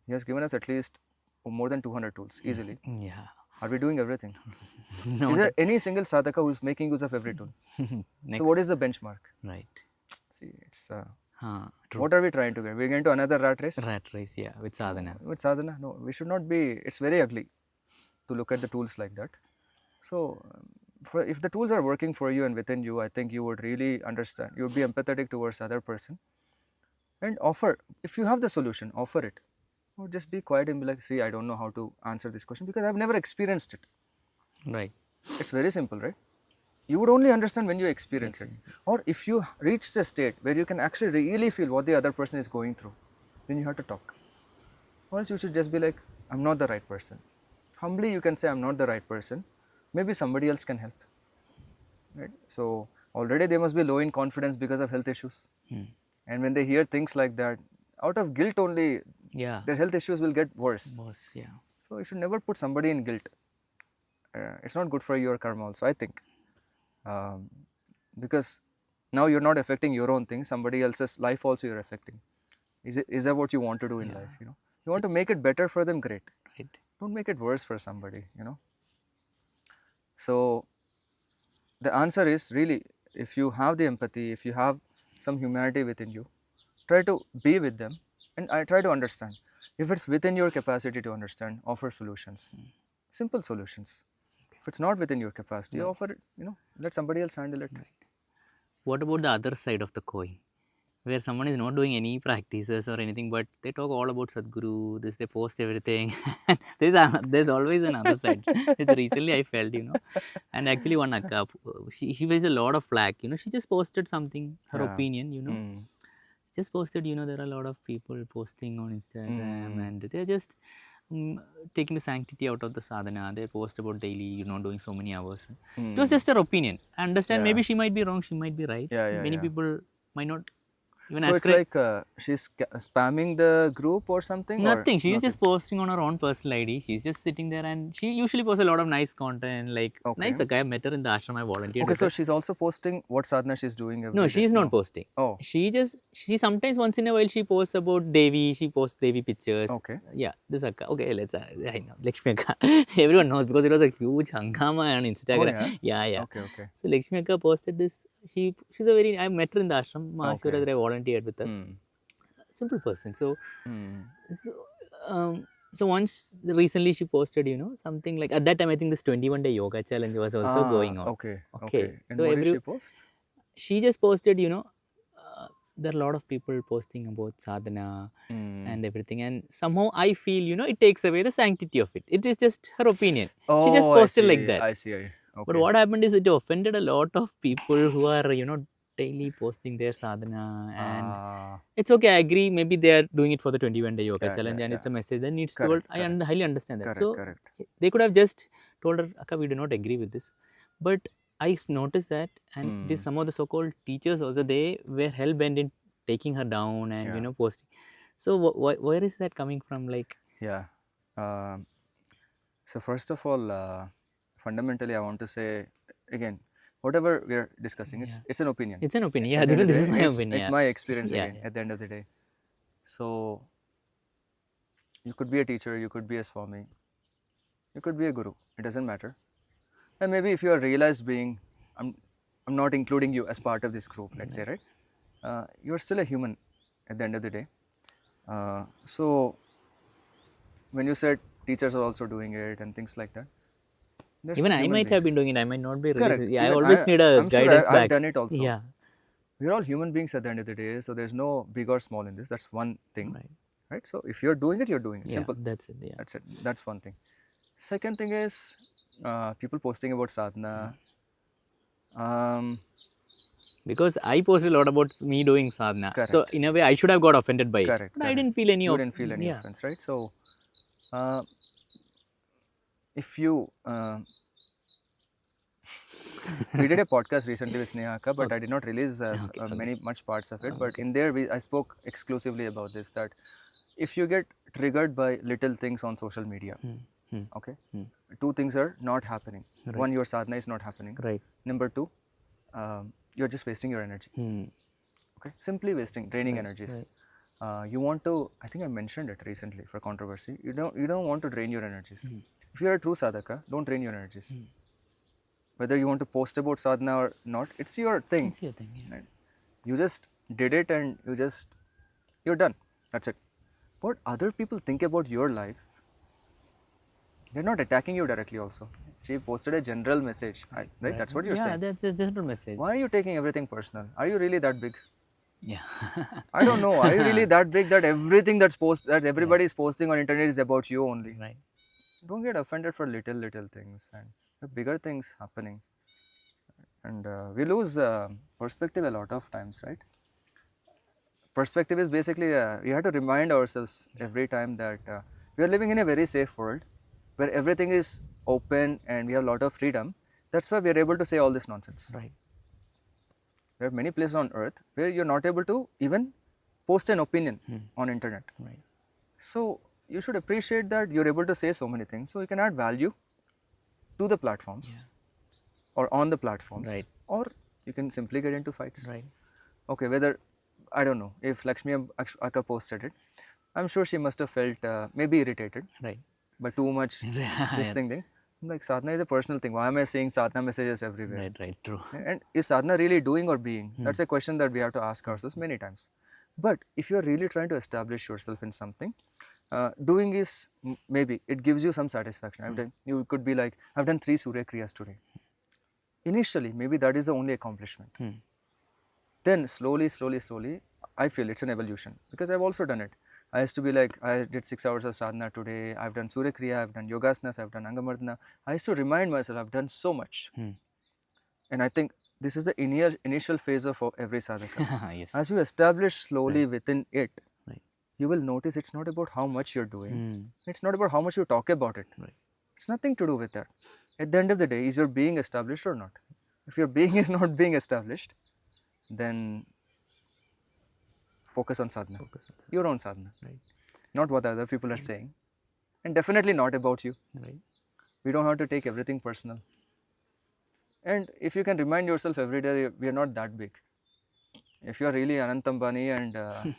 he has given us at least more than 200 tools easily. Yeah. Are we doing everything? No. Is there any single sadhaka who is making use of every tool? Next. So, what is the benchmark? Right. See, it's True. what are we trying to get? We're going to another rat race Rat race, yeah, with sadhana. with sadhana. No, we should not be. It's very ugly to look at the tools like that. So, if the tools are working for you and within you, I think you would really understand. You would be empathetic towards the other person, and offer. If you have the solution, offer it. Or just be quiet and be like, see, I don't know how to answer this question because I've never experienced it. Right. It's very simple, right? You would only understand when you experience it. Or if you reach the state where you can actually really feel what the other person is going through, then you have to talk. Or else you should just be like, I'm not the right person. Humbly you can say, I'm not the right person. Maybe somebody else can help. Right? So already they must be low in confidence because of health issues. And when they hear things like that, out of guilt only, Yeah. their health issues will get worse. Boss, yeah. So you should never put somebody in guilt. It's not good for your karma also, I think. Because now you're not affecting your own thing, somebody else's life also you're affecting. Is that what you want to do in life? You want to make it better for them, great. Right. Don't make it worse for somebody, So the answer is really, if you have the empathy, if you have some humanity within you, try to be with them and I try to understand. If it's within your capacity to understand, offer solutions, simple solutions. If it's not within your capacity, offer it, let somebody else handle it. What about the other side of the coin, where someone is not doing any practices or anything, but they talk all about Sadhguru, they post everything. There's always another side. It's recently I felt, and actually one Akka, she faced a lot of flack, she just posted something, her opinion, just posted, there are a lot of people posting on Instagram and they're just taking the sanctity out of the sadhana. They post about daily, doing so many hours. Hmm. It was just her opinion. I understand. Yeah. Maybe she might be wrong. She might be right. Yeah, Many yeah. people might not even So it's ascribe. like she's spamming the group or something? Nothing. Or She's nothing? just posting on her own personal ID. She's just sitting there, and she usually posts a lot of nice content. Like Okay. nice Akka. I met her in the ashram. I volunteered. Okay, with so her. she's also posting what sadhana she's doing every No, day? she's not posting. Oh, She sometimes once in a while she posts about Devi. She posts Devi pictures. okay. Yeah, this Akka. Okay, let's. I know Lakshmi Akka. Everyone knows because it was a huge hangama on Instagram. yeah? Yeah. Okay, okay. So Lakshmi Akka posted this. She's a very. I met her in the ashram. Mahashivratri, I volunteered with her. Hmm. Simple person. So Hmm. so once recently she posted, something like at that time I think this 21-day yoga challenge was also going on. Okay, Okay, okay. And so what did every- she post? She just posted, there are a lot of people posting about sadhana Hmm. and everything, and somehow I feel, it takes away the sanctity of it. It is just her opinion. She just Oh, posted I like see, that. I see. Okay. But what happened is it offended a lot of people who are, daily posting their sadhana, and Ah, it's okay. I agree. Maybe they are doing it for the 21-day yoga Yeah, challenge, yeah, and yeah. it's a message that needs Correct, to. I highly understand that. correct, So correct. they could have just told her, Akka, we do not agree with this. But I noticed that, and it is some of the so-called teachers also, they were hell bent in taking her down and Yeah. posting. So where is that coming from? Like, Yeah. So first of all, fundamentally, I want to say again, whatever we are discussing, it's an opinion. it's an opinion. Yeah, At the end even of the this is day, my it's- opinion. It's yeah. my experience Yeah, again. yeah. At the end of the day, so you could be a teacher, you could be a Swami, you could be a guru. It doesn't matter. And maybe if you are realized being, I'm not including you as part of this group. Let's say, right? You are still a human at the end of the day. So when you said teachers are also doing it and things like that, they're Even still I human might have beings. been doing it. I might not be really. Correct. Yeah, I Even always need a I'm sure guidance I've back. done it also. Yeah. We're all human beings at the end of the day, so there's no big or small in this. That's one thing, Right. right? So if you're doing it, you're doing it. Yeah, Simple. that's it. Yeah. That's it. That's one thing. Second thing is people posting about sadhana. Because I posted a lot about me doing sadhana. Correct. So in a way I should have got offended by Correct. it. But I didn't feel any You of didn't feel any yeah. offense, right? So if you we did a podcast recently with Sneha Akka, but I did not release much parts of it. But in there, I spoke exclusively about this, that if you get triggered by little things on social media, okay, two things are not happening. One, your sadhana is not happening. Right. Number two, you're just wasting your energy. Okay, simply wasting, draining energies. You want to, I think I mentioned it recently for controversy. You don't want to drain your energies. If you are a true sadhaka, don't drain your energies. Whether you want to post about sadhana or not, it's your thing. It's your thing. Yeah. Right? You just did it and you're done. That's it. What other people think about your life, they're not attacking you directly also. She posted a general message, right? That's what you're saying. Yeah, that's a general message. Why are you taking everything personal? Are you really that big? Yeah. I don't know. Are you really that big that everything that everybody is posting on internet is about you only? Right. Don't get offended for little things, and there are bigger things happening. And we lose perspective a lot of times, right? Perspective is basically we have to remind ourselves every time that we are living in a very safe world where everything is open and we have a lot of freedom. That's why we are able to say all this nonsense. Right. There are many places on earth where you're not able to even post an opinion on internet. Right. So you should appreciate that you're able to say so many things, so you can add value to the platforms or on the platforms, Right. or you can simply get into fights. Right. Okay, whether, I don't know, if Lakshmi Akka posted it, I'm sure she must have felt maybe irritated Right. by too much this thing. I'm like, sadhana is a personal thing. Why am I seeing sadhana messages everywhere? Right. True. And is sadhana really doing or being? That's a question that we have to ask ourselves many times. But if you're really trying to establish yourself in something, doing is maybe it gives you some satisfaction. You could be like, I've done 3 Surya Kriyas today. Initially, maybe that is the only accomplishment. Then slowly, I feel it's an evolution, because I've also done it. I used to be like, I did 6 hours of sadhana today, I've done Surya Kriya, I've done Yogasanas, I've done Angamardana. I used to remind myself, I've done so much. And I think this is the initial phase of every sadhaka. Yes. As you establish slowly within it, you will notice it's not about how much you're doing. Mm. It's not about how much you talk about it. Right. It's nothing to do with that. At the end of the day, is your being established or not? If your being is not being established, then focus on sadhana. Your own sadhana. Right. Not what other people are saying. And definitely not about you. Right. We don't have to take everything personal. And if you can remind yourself every day, we are not that big. If you are really Anant Ambani and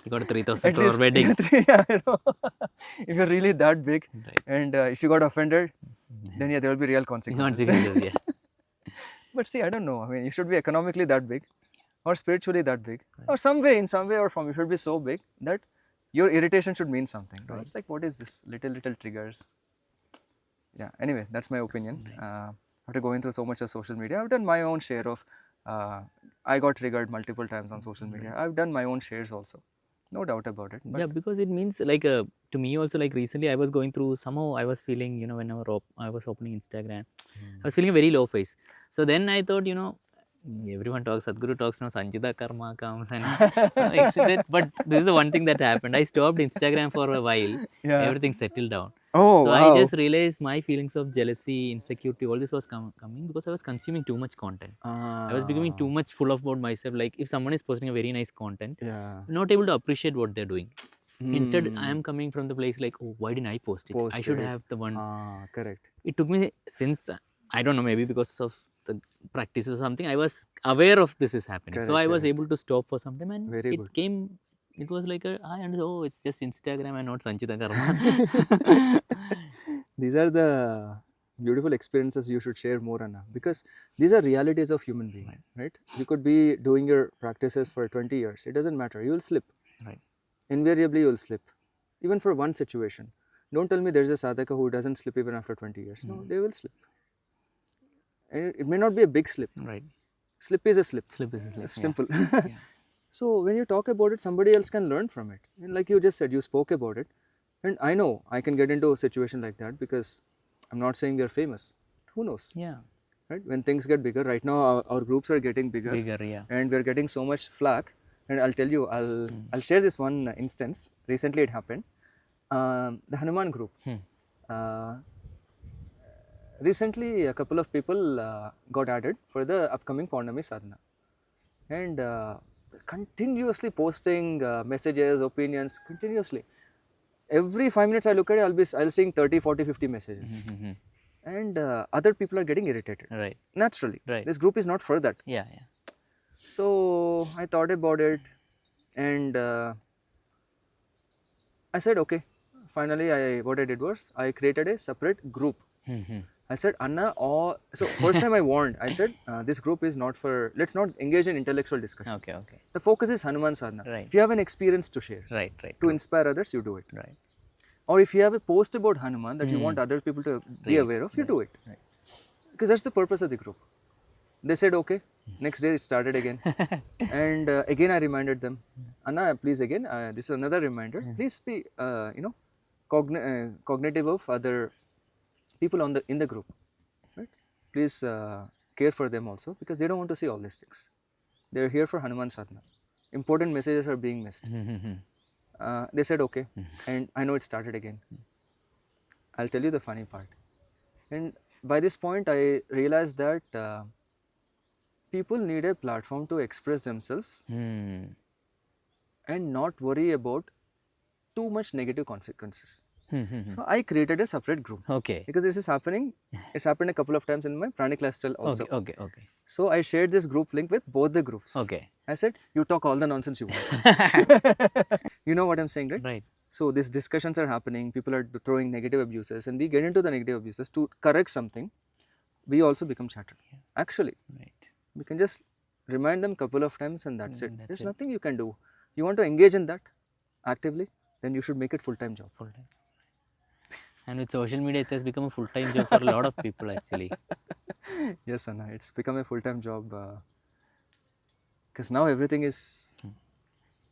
You got a 3,000 at crore least wedding. yeah, you know, if you're really that big, Right. and if you got offended, then yeah, there will be real consequences. Consequences, yeah. But see, I don't know. I mean, you should be economically that big, or spiritually that big, or some way, in some way or form, you should be so big that your irritation should mean something. Right? It's like, what is this? Little triggers. Yeah. Anyway, that's my opinion. After going through so much of social media, I've done my own share of. I got triggered multiple times on social media. I've done my own shares also. No doubt about it. But Yeah, because it means like to me also, like recently I was going through, somehow I was feeling, you know, whenever I was opening Instagram, I was feeling a very low phase. So then I thought, you know, everyone talks, Sadhguru talks now, Sanjita Karma comes and but this is the one thing that happened. I stopped Instagram for a while, Yeah. everything settled down. Oh, So wow. I just realized my feelings of jealousy, insecurity, all this was coming because I was consuming too much content. I was becoming too much full about myself. Like if someone is posting a very nice content, Yeah. I'm not able to appreciate what they're doing. Instead, I Hmm. am coming from the place like, oh, why didn't I post it? Post I should it. have the one. Correct. It took me, since I don't know, maybe because of the practices or something, I was aware of this is happening. So Correct, I was correct. able to stop for some time, and Very it good. came. It was like I understood. Oh, it's just Instagram and not Sanchita Karma. These are the beautiful experiences you should share more, Anna, because these are realities of human being, right? You could be doing your practices for 20 years. It doesn't matter. You will slip. Right. Invariably, you will slip. Even for one situation. Don't tell me there's a sadhaka who doesn't slip even after 20 years. No, they will slip. And it may not be a big slip. Right. Slip is a slip. Slip is a slip. It's yeah. simple. Yeah. So when you talk about it, somebody else can learn from it. And like you just said, you spoke about it. And I know I can get into a situation like that because I'm not saying we are famous. Who knows? Yeah. Right? When things get bigger, right now our groups are getting bigger. Bigger, yeah. And we're getting so much flack. And I'll tell you, I'll share this one instance. Recently it happened. The Hanuman group. Recently a couple of people got added for the upcoming Purnami Sadhana. And continuously posting messages, opinions, continuously. Every 5 minutes I look at it, I'll seeing 30, 40, 50 messages. And other people are getting irritated. Right. Naturally. Right. This group is not for that. Yeah. Yeah. So I thought about it and I said, okay. Finally, what I did was I created a separate group. I said, Anna, so first time I warned, I said, this group is not for, let's not engage in intellectual discussion. Okay. Okay. The focus is Hanuman Sadhana. Right. If you have an experience to share, Right. Right. to inspire others, you do it. Right. Or if you have a post about Hanuman that you want other people to be aware of, you do it. Right. Because that's the purpose of the group. They said, okay. Next day it started again. And again I reminded them, Anna, please again, this is another reminder. Please be, cognitive of other people in the group. Right? Please care for them also because they don't want to see all these things. They're here for Hanuman Sadhana. Important messages are being missed. They said okay, and I know it started again. I'll tell you the funny part. And by this point, I realized that people need a platform to express themselves and not worry about too much negative consequences. So I created a separate group. Okay. Because this is happening, it's happened a couple of times in my pranic lifestyle also. Okay. Okay. So I shared this group link with both the groups. Okay. I said, you talk all the nonsense you want. You know what I'm saying, right? Right. So these discussions are happening, people are throwing negative abuses and we get into the negative abuses to correct something, we also become shattered. Actually, Right. we can just remind them a couple of times and that's it. That's There's it. nothing you can do. You want to engage in that actively, then you should make it full-time job. Full time. And with social media, it has become a full-time job for a lot of people actually. Yes, Anna, it's become a full-time job because now everything is...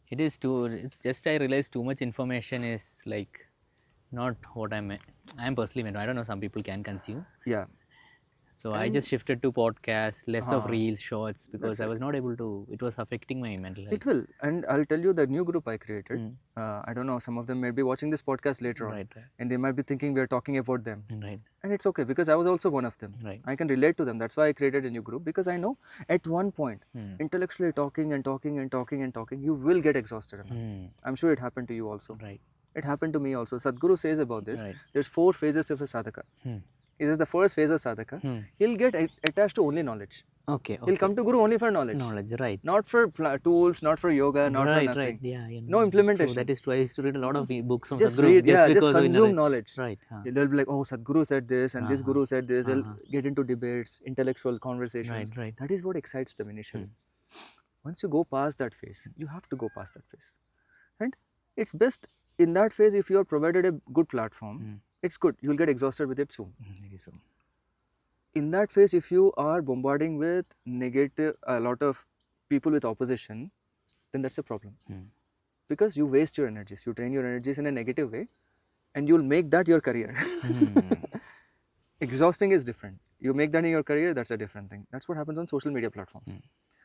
It is too. It's just I realized too much information is like not what I'm personally meant. I don't know. Some people can consume. Yeah. So I And- just shifted to podcasts, less of Huh. reels, shorts, because That's I it. was not able to. It was affecting my mental health. It will. And I'll tell you the new group I created. Mm. I don't know, some of them may be watching this podcast later on. Right, right, And they might be thinking we're talking about them. right, And it's okay because I was also one of them. right. I can relate to them. That's why I created a new group because I know at one point, Mm. intellectually talking and talking and talking and talking, you will get exhausted. Mm. I'm sure it happened to you also. Right, It happened to me also. Sadhguru says about this. right. There's 4 phases of a sadhaka. Hmm. This is the first phase of sadhaka. Hmm. He'll get attached to only knowledge. Okay, He'll come to Guru only for knowledge. knowledge, right. Not for tools, not for yoga, not for Right, nothing. right, yeah. You No know, implementation. true. That is true. I used to read a lot of books from Just Sadhguru. read, just because of consume knowledge. Right. They'll be like, oh, Sadhguru said this and this Uh-huh. Guru said this. They'll Uh-huh. get into debates, intellectual conversations. Right, right. That is what excites them initially. Once you go past that phase, you have to go past that phase. And it's best in that phase if you are provided a good platform, it's good. You'll get exhausted with it soon. Maybe so. In that phase, if you are bombarding with negative, a lot of people with opposition, then that's a problem. Because you waste your energies, you drain your energies in a negative way, and you'll make that your career. Exhausting is different. You make that in your career, that's a different thing. That's what happens on social media platforms.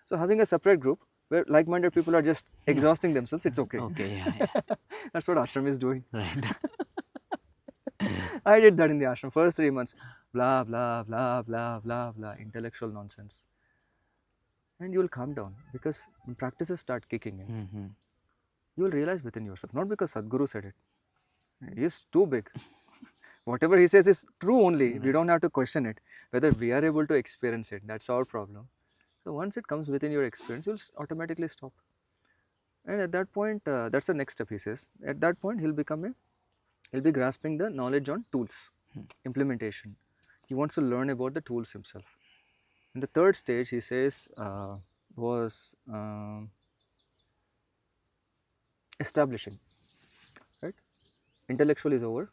So having a separate group where like-minded people are just exhausting themselves, it's okay. Okay, yeah. That's what Ashram is doing. Right. I did that in the ashram. First 3 months, blah, blah, blah, blah, blah, blah, intellectual nonsense. And you'll calm down because when practices start kicking in, you will realize within yourself, not because Sadhguru said it. He is too big. Whatever he says is true only. We don't have to question it. Whether we are able to experience it, that's our problem. So once it comes within your experience, you'll automatically stop. And at that point, that's the next step, he says. At that point, he'll be grasping the knowledge on tools, implementation. He wants to learn about the tools himself. And the third stage, he says, was establishing, right? Intellectual is over.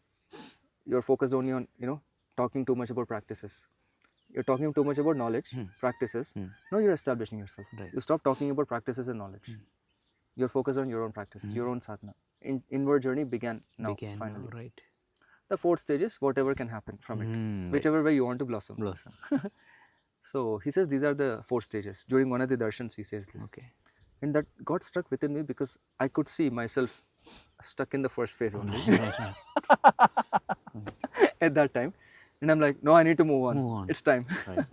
You're focused only on, talking too much about practices. You're talking too much about knowledge, practices. No, you're establishing yourself. Right. You stop talking about practices and knowledge. You're focused on your own practices, your own sadhana. Inward journey began now, finally. Right. The fourth stage is whatever can happen from it, whichever way you want to blossom. Blossom. So he says these are the 4 stages. During one of the darshans, he says this. Okay. And that got stuck within me because I could see myself stuck in the first phase only at that time. And I'm like, no, I need to move on. Move on. It's time. Right.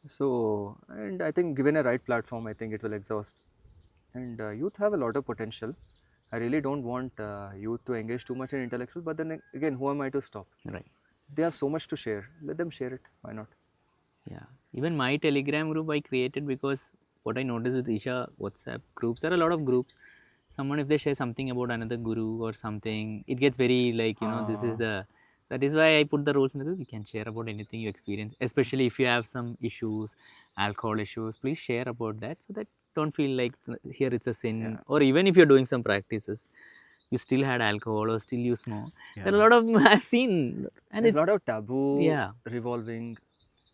So, and I think given a right platform, I think it will exhaust. And youth have a lot of potential. I really don't want youth to engage too much in intellectual, but then again, who am I to stop? Right. They have so much to share. Let them share it. Why not? Yeah. Even my Telegram group I created because what I noticed with Isha WhatsApp groups, there are a lot of groups. Someone, if they share something about another guru or something, it gets very like, this is the. That is why I put the rules in the group. You can share about anything you experience, especially if you have some issues, alcohol issues, please share about that so that don't feel like here it's a sin. Or even if you're doing some practices, you still had alcohol or still you smoke. There are a lot of, I've seen. And There's it's a lot of taboo Yeah. revolving.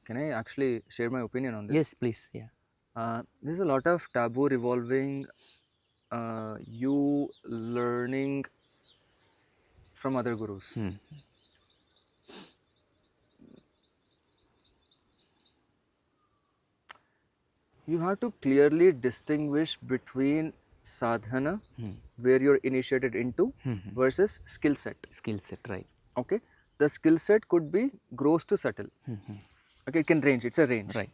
Can I actually share my opinion on this? Yes, please. Yeah. There's a lot of taboo revolving you learning from other gurus. You have to clearly distinguish between sadhana, where you're initiated into, versus skill set. Skill set, right. Okay, the skill set could be gross to subtle. Okay, it can range. It's a range. Right.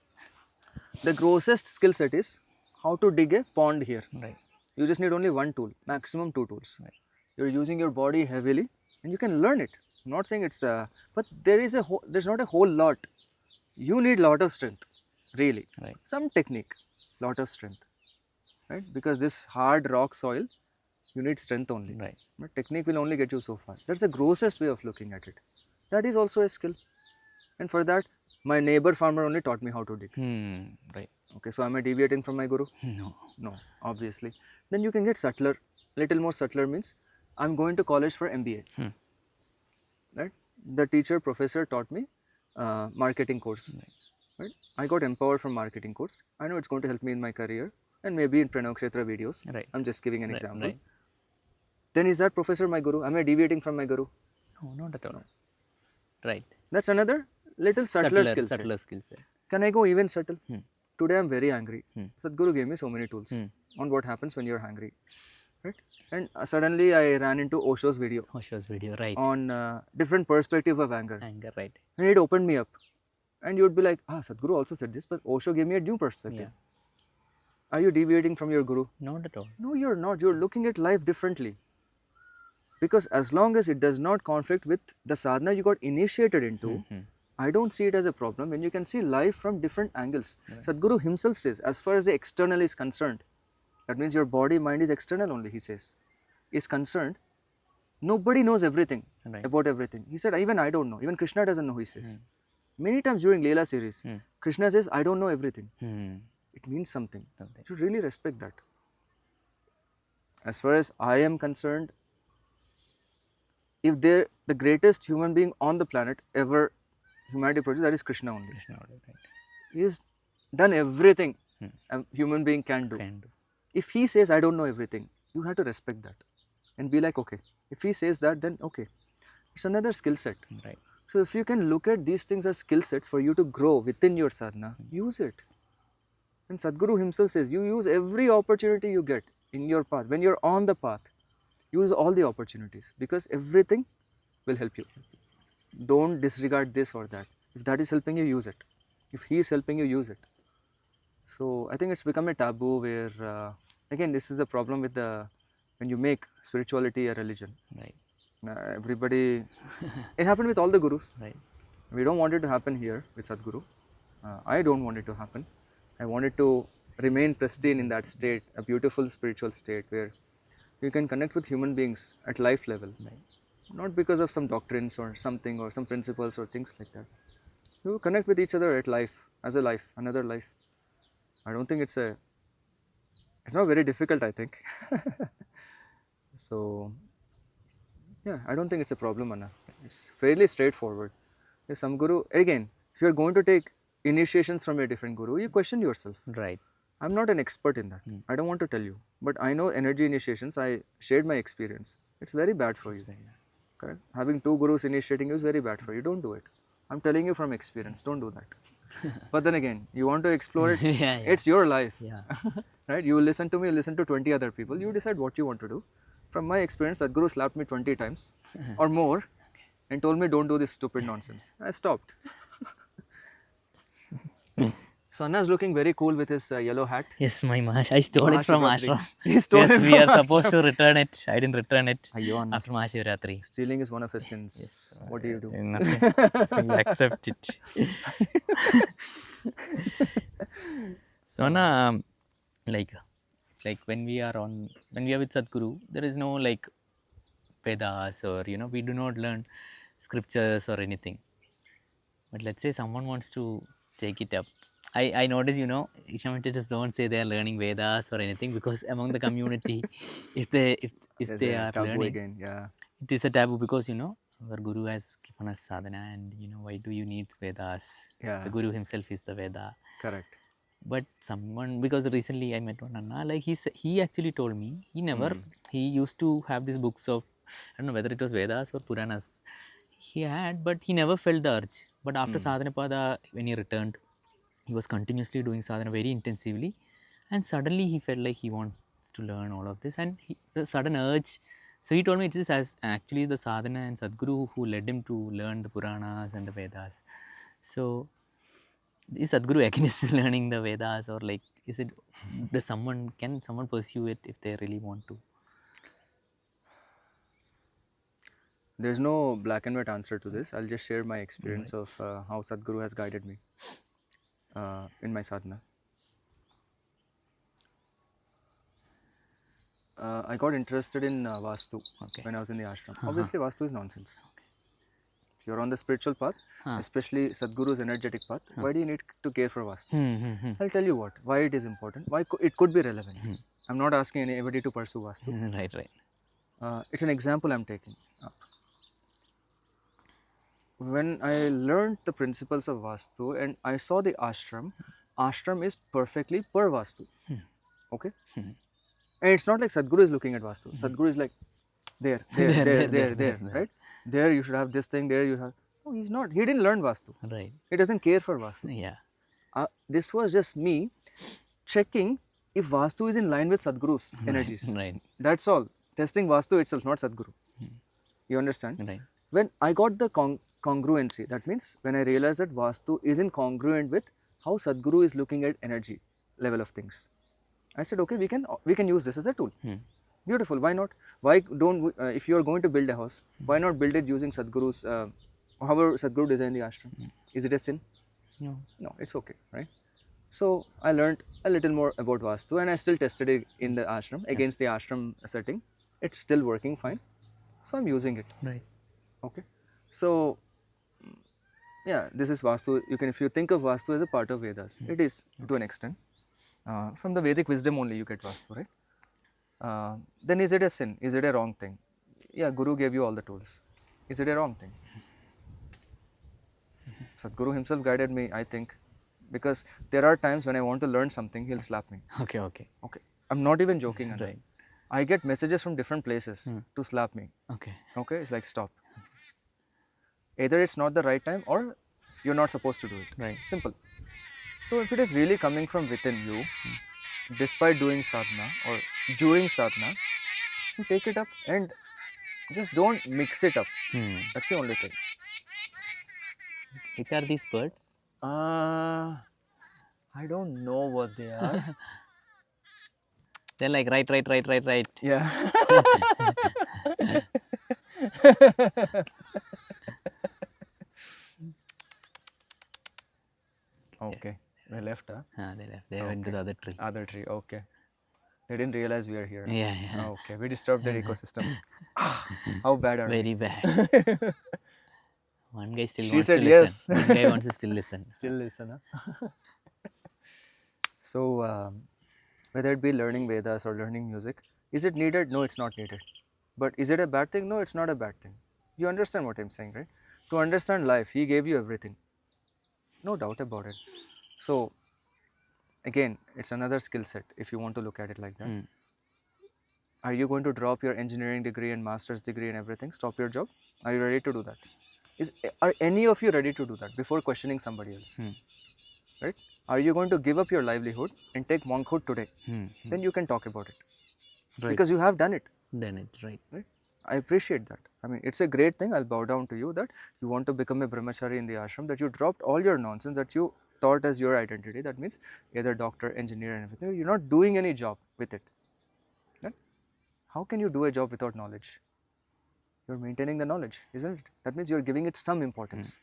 The grossest skill set is how to dig a pond here. Right. You just need only one tool, maximum 2 tools. Right. You're using your body heavily, and you can learn it. I'm not saying it's, but there is there's not a whole lot. You need lot of strength, really. Right. Some technique, lot of strength, right? Because this hard rock soil, you need strength only. Right. But technique will only get you so far. That's the grossest way of looking at it. That is also a skill. And for that, my neighbor farmer only taught me how to dig. Right. Okay, so am I deviating from my guru? No. No, obviously. Then you can get subtler. Little more subtler means I'm going to college for MBA. Right? The teacher, professor taught me marketing course. Right? I got empowered from marketing course. I know it's going to help me in my career and maybe in Pranavakshetra videos. Right. I'm just giving an Right, example. right. Then is that professor my guru? Am I deviating from my guru? No, not at all. Right. That's another little subtler skill set. Subtler skill set. Can I go even subtle? Today I'm very angry. Sadhguru gave me so many tools on what happens when you're angry. Right? And suddenly I ran into Osho's video Osho's video, right. on different perspective of anger. Anger, right. And it opened me up. And you'd be like, Sadhguru also said this, but Osho gave me a new perspective. Yeah. Are you deviating from your guru? Not at all. No, you're not. You're looking at life differently. Because as long as it does not conflict with the sadhana you got initiated into, I don't see it as a problem when you can see life from different angles. Right. Sadhguru himself says, as far as the external is concerned, that means your body, mind is external only, he says, is concerned. Nobody knows everything about everything. He said, even I don't know. Even Krishna doesn't know, he says. Many times during Leela series, Krishna says, I don't know everything. It means something. You should really respect that. As far as I am concerned, if the greatest human being on the planet ever humanity produced, that is Krishna only. He has done everything a human being can do. If he says, I don't know everything, you have to respect that and be like, okay. If he says that, then okay. It's another skill set. Right. So if you can look at these things as skill sets for you to grow within your sadhana, use it. And Sadhguru himself says, you use every opportunity you get in your path. When you're on the path, use all the opportunities because everything will help you. Don't disregard this or that. If that is helping you, use it. If he is helping you, use it. So I think it's become a taboo where, again, this is the problem with when you make spirituality a religion. Right. Everybody, it happened with all the gurus. Right. We don't want it to happen here with Sadhguru. I don't want it to happen. I want it to remain pristine in that state, a beautiful spiritual state where you can connect with human beings at life level. Right. Not because of some doctrines or something or some principles or things like that. You connect with each other at life, as a life, another life. I don't think it's not very difficult, I think. So, yeah, I don't think it's a problem, Anna. It's fairly straightforward. There's some guru, again, if you're going to take initiations from a different guru, you question yourself. Right. I'm not an expert in that. I don't want to tell you. But I know energy initiations, I shared my experience. It's very bad for you. Correct? Having two gurus initiating you is very bad for you. Don't do it. I'm telling you from experience, don't do that. But then again, you want to explore it, it's your life. Yeah. Right? You listen to me, listen to 20 other people, you decide what you want to do. From my experience, Sadhguru slapped me 20 times or more and told me don't do this stupid nonsense. I stopped. So Anna is looking very cool with his yellow hat. Yes, my Maharaj. I stole it from Mahashivratri. Ashram. He stole Yes, it we from are supposed Ashram. to return it. I didn't return it Ayyo, Anna. after Mahashivratri. Stealing is one of his sins. What do you do? Nothing. You accept it. So, na, like when we are with Sadhguru, there is no like Vedas or we do not learn scriptures or anything. But let's say someone wants to take it up. I notice, Meditators don't say they are learning Vedas or anything because among the community, if they are learning, again, yeah. it is a taboo because our Guru has given us sadhana and why do you need Vedas? Yeah. The Guru himself is the Veda. Correct. But because recently I met one Anna, like he actually told me he used to have these books of, I don't know whether it was Vedas or Puranas. He had, but he never felt the urge. But after Sadhanapada, when he returned, he was continuously doing sadhana very intensively, and suddenly he felt like he wants to learn all of this, and the sudden urge. So he told me it is actually the sadhana and Sadhguru who led him to learn the Puranas and the Vedas. So is Sadhguru against learning the Vedas, or like can someone pursue it if they really want to? There's no black and white answer to this. I'll just share my experience of how Sadhguru has guided me in my sadhana. I got interested in Vastu when I was in the ashram. Obviously, Vastu is nonsense. If you're on the spiritual path, especially Sadhguru's energetic path, why do you need to care for Vastu? I'll tell you why it is important, why it could be relevant. I'm not asking anybody to pursue Vastu. Right. It's an example I'm taking up. When I learned the principles of Vastu and I saw the ashram is perfectly per Vastu. Okay? And it's not like Sadhguru is looking at Vastu. Sadhguru is like, there, right? There you should have this thing, there you have. No, he's not. He didn't learn Vastu. Right. He doesn't care for Vastu. Yeah. This was just me checking if Vastu is in line with Sadhguru's energies. Right. That's all. Testing Vastu itself, not Sadhguru. You understand? Right. When I got the congruency, that means when I realized that Vastu isn't congruent with how Sadhguru is looking at energy level of things, I said, okay, we can use this as a tool. Beautiful. Why not? Why don't we, if you are going to build a house, why not build it using Sadhguru's, however Sadhguru designed the ashram? Is it a sin? No. No, it's okay, right? So I learned a little more about Vastu, and I still tested it in the ashram against the ashram setting. It's still working fine. So I'm using it. Right. Okay. So yeah, this is Vastu. If you think of Vastu as a part of Vedas, it is to an extent. From the Vedic wisdom only you get Vastu, right? Then is it a sin? Is it a wrong thing? Yeah, Guru gave you all the tools. Is it a wrong thing? Sadhguru himself guided me, I think, because there are times when I want to learn something, he'll slap me. Okay. Okay. I'm not even joking. Anand. Right. I get messages from different places to slap me. Okay. Okay, it's like stop. Either it's not the right time or you're not supposed to do it. Right. Simple. So if it is really coming from within you, despite doing sadhana or during sadhana, you take it up and just don't mix it up. That's the only thing. Which are these birds? I don't know what they are. They're like right. Yeah. Okay. They left, huh? They left. They went to the other tree. Other tree, okay. They didn't realize we are here. Yeah. Okay, we disturbed their ecosystem. How bad are we? Very bad. One guy still She wants said to yes. listen. One guy wants to still listen. Still listen, huh? So, whether it be learning Vedas or learning music, is it needed? No, it's not needed. But is it a bad thing? No, it's not a bad thing. You understand what I'm saying, right? To understand life, he gave you everything. No doubt about it. So, again, it's another skill set if you want to look at it like that. Are you going to drop your engineering degree and master's degree and everything? Stop your job? Are you ready to do that? Are any of you ready to do that before questioning somebody else? Right? Are you going to give up your livelihood and take monkhood today? Then you can talk about it. Right. Because you have done it. Right. I appreciate that. I mean, it's a great thing. I'll bow down to you that you want to become a brahmachari in the ashram, that you dropped all your nonsense that you thought as your identity. That means either doctor, engineer and everything. You're not doing any job with it. Right? How can you do a job without knowledge? You're maintaining the knowledge, isn't it? That means you're giving it some importance.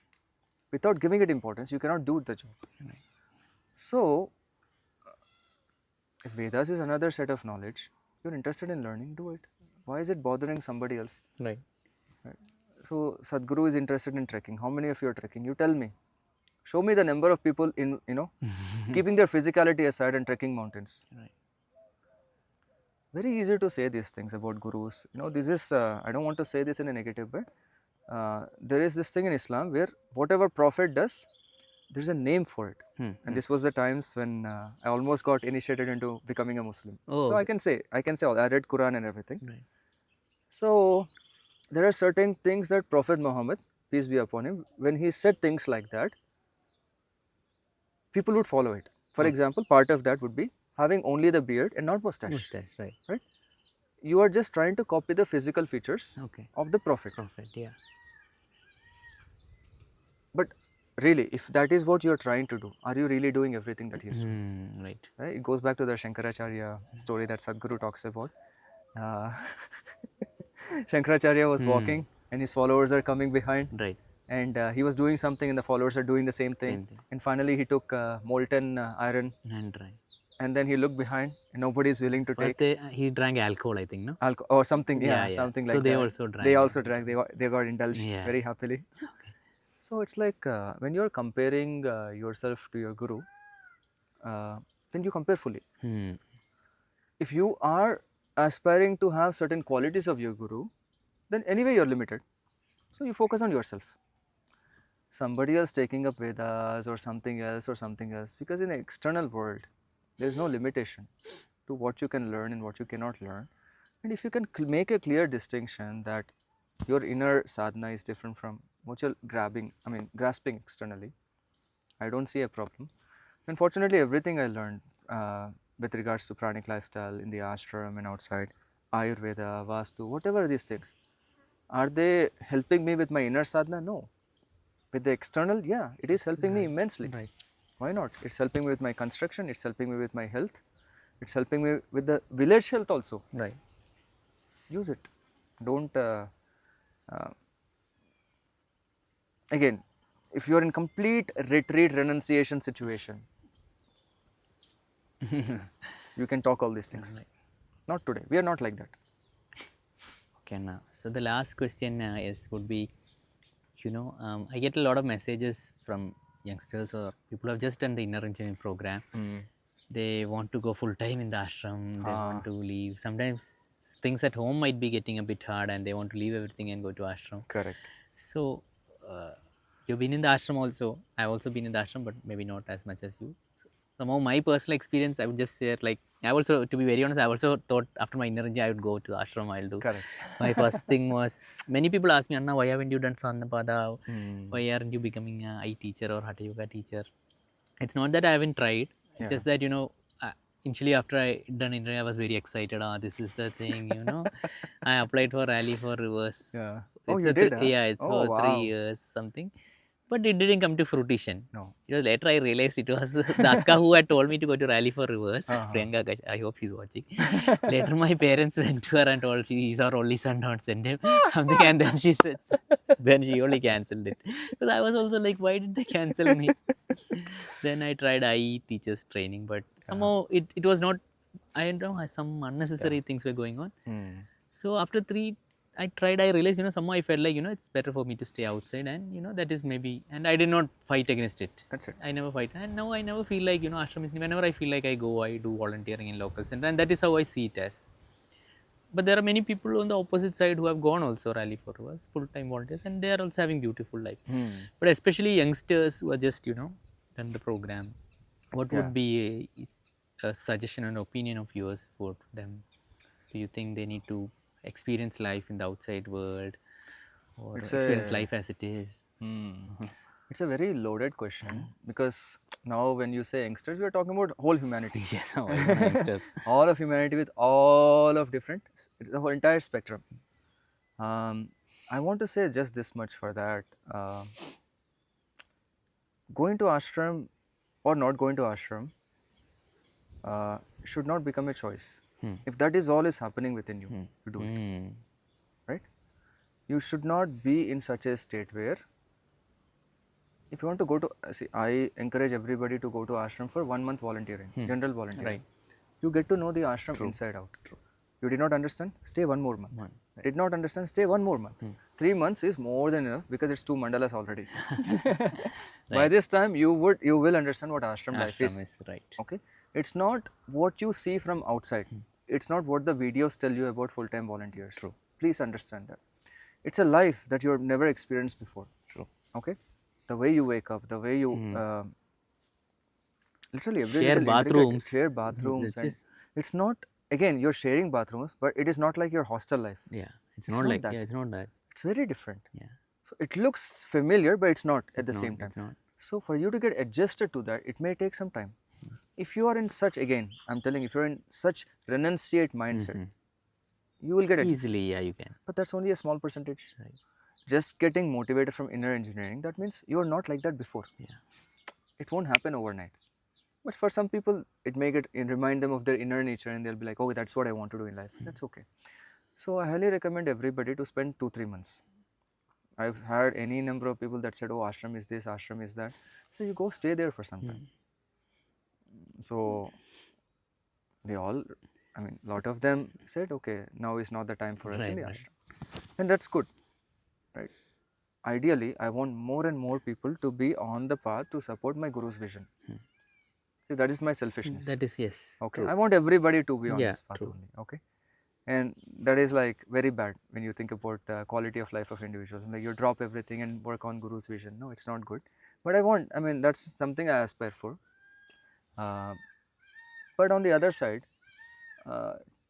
Without giving it importance, you cannot do the job. So, if Vedas is another set of knowledge, you're interested in learning, do it. Why is it bothering somebody else? Right. So, Sadhguru is interested in trekking. How many of you are trekking? You tell me. Show me the number of people in, keeping their physicality aside and trekking mountains. Right. Very easy to say these things about gurus. This is, I don't want to say this in a negative way. There is this thing in Islam where whatever prophet does, there's a name for it. And this was the times when I almost got initiated into becoming a Muslim. Oh, so I can say all. I read Quran and everything. Right. So there are certain things that Prophet Muhammad, peace be upon him, when he said things like that, people would follow it. For example, part of that would be having only the beard and not mustache. Mustache, right. You are just trying to copy the physical features of the Prophet. Yeah. But really, if that is what you are trying to do, are you really doing everything that he is doing? Right. It goes back to the Shankaracharya story that Sadhguru talks about. Shankaracharya was walking and his followers are coming behind. Right. And he was doing something and the followers are doing the same thing. And finally he took molten iron and then he looked behind and nobody is willing to take. He drank alcohol, I think, no? Or something, something like that. So they also drank. They also drank, they got indulged very happily. So it's like when you're comparing yourself to your guru, then you compare fully. If you are aspiring to have certain qualities of your guru, then anyway you're limited. So you focus on yourself. Somebody else taking up Vedas or something else, because in the external world, there is no limitation to what you can learn and what you cannot learn. And if you can make a clear distinction that your inner sadhana is different from what you're grasping externally, I don't see a problem. Unfortunately, everything I learned with regards to pranic lifestyle in the ashram and outside, Ayurveda, Vastu, whatever these things, are they helping me with my inner sadhana? No. With the external, yeah, it is helping me immensely. Right. Why not? It's helping me with my construction, it's helping me with my health, it's helping me with the village health also. Right. Use it. Don't, again, if you are in complete retreat renunciation situation, you can talk all these things. Not today. We are not like that. Okay, now, so the last question would be, I get a lot of messages from youngsters or people who have just done the inner engineering program. They want to go full time in the ashram, they want to leave. Sometimes things at home might be getting a bit hard and they want to leave everything and go to ashram. Correct. So, you've been in the ashram also. I've also been in the ashram, but maybe not as much as you. Some of my personal experience, I would just share, like, I also, to be very honest, I also thought after my inner energy, I would go to the ashram, I'll do. Correct. My first thing was, many people ask me, Anna, why haven't you done Sadhana? Why aren't you becoming a eye teacher or Hatha Yoga teacher? It's not that I haven't tried. It's just that, initially after I done inner, I was very excited. This is the thing, I applied for Rally for Reverse. Yeah. It's you did? Yeah, it's for wow. 3 years, something. But it didn't come to fruition. No. It was later I realized it was the Akka who had told me to go to Rally for Reverse. Priyanka, I hope she's watching. Later my parents went to her and told he's our only son, don't send him. Something, and then she said, then she only cancelled it. Because I was also like, why did they cancel me? Then I tried IE teachers training, but somehow it was not, I don't know, some unnecessary things were going on. So after 3, I tried, I realized, somehow I felt like, it's better for me to stay outside and, that is maybe, and I did not fight against it. That's it. I never fight. And now I never feel like, ashram is, whenever I feel like I go, I do volunteering in local center, and that is how I see it as. But there are many people on the opposite side who have gone also Rally for Reverse, full-time volunteers, and they are also having beautiful life. But especially youngsters who are just, done the program, what would be a suggestion and opinion of yours for them? Do you think they need to experience life in the outside world or experience life as it is? It's a very loaded question because now when you say youngsters, we are talking about whole humanity. Yes, all youngsters. All of humanity with all of different, it's the whole entire spectrum. I want to say just this much for that. Going to ashram or not going to ashram should not become a choice. If that is all is happening within you, you do it. Right? You should not be in such a state where if you want to go to, see, I encourage everybody to go to ashram for 1 month volunteering, general volunteering. Right. You get to know the ashram inside out. You did not understand? Stay 1 more month. Did not understand? Stay 1 more month. 3 months is more than enough because it's 2 mandalas already. By this time, you will understand what ashram life is. Right. Okay. It's not what you see from outside. It's not what the videos tell you about full-time volunteers. True. Please understand that. It's a life that you have never experienced before. True. Okay. The way you wake up, the way you literally every Share little bathrooms. share bathrooms, and it's not, again, you're sharing bathrooms, but it is not like your hostel life. Yeah, it's not like that. Yeah, it's not that. It's very different. Yeah. So it looks familiar, but it's not at the same time. It's not. So for you to get adjusted to that, it may take some time. If you are in such, again, I'm telling you, if you're in such renunciate mindset, you will get adjusted. Easily, yeah, you can. But that's only a small percentage. Right. Just getting motivated from inner engineering, that means you are not like that before. Yeah. It won't happen overnight. But for some people, it may remind them of their inner nature and they'll be like, oh, that's what I want to do in life. That's okay. So I highly recommend everybody to spend 2-3 months. I've had any number of people that said, oh, ashram is this, ashram is that. So you go stay there for some time. So they all, a lot of them said, okay, now is not the time for us in the ashram. And that's good, right? Ideally, I want more and more people to be on the path to support my Guru's vision. See, that is my selfishness. That is, yes. Okay, True. I want everybody to be on this path true. only, okay? And that is like very bad when you think about the quality of life of individuals. Like you drop everything and work on Guru's vision. No, it's not good. But that's something I aspire for. But on the other side,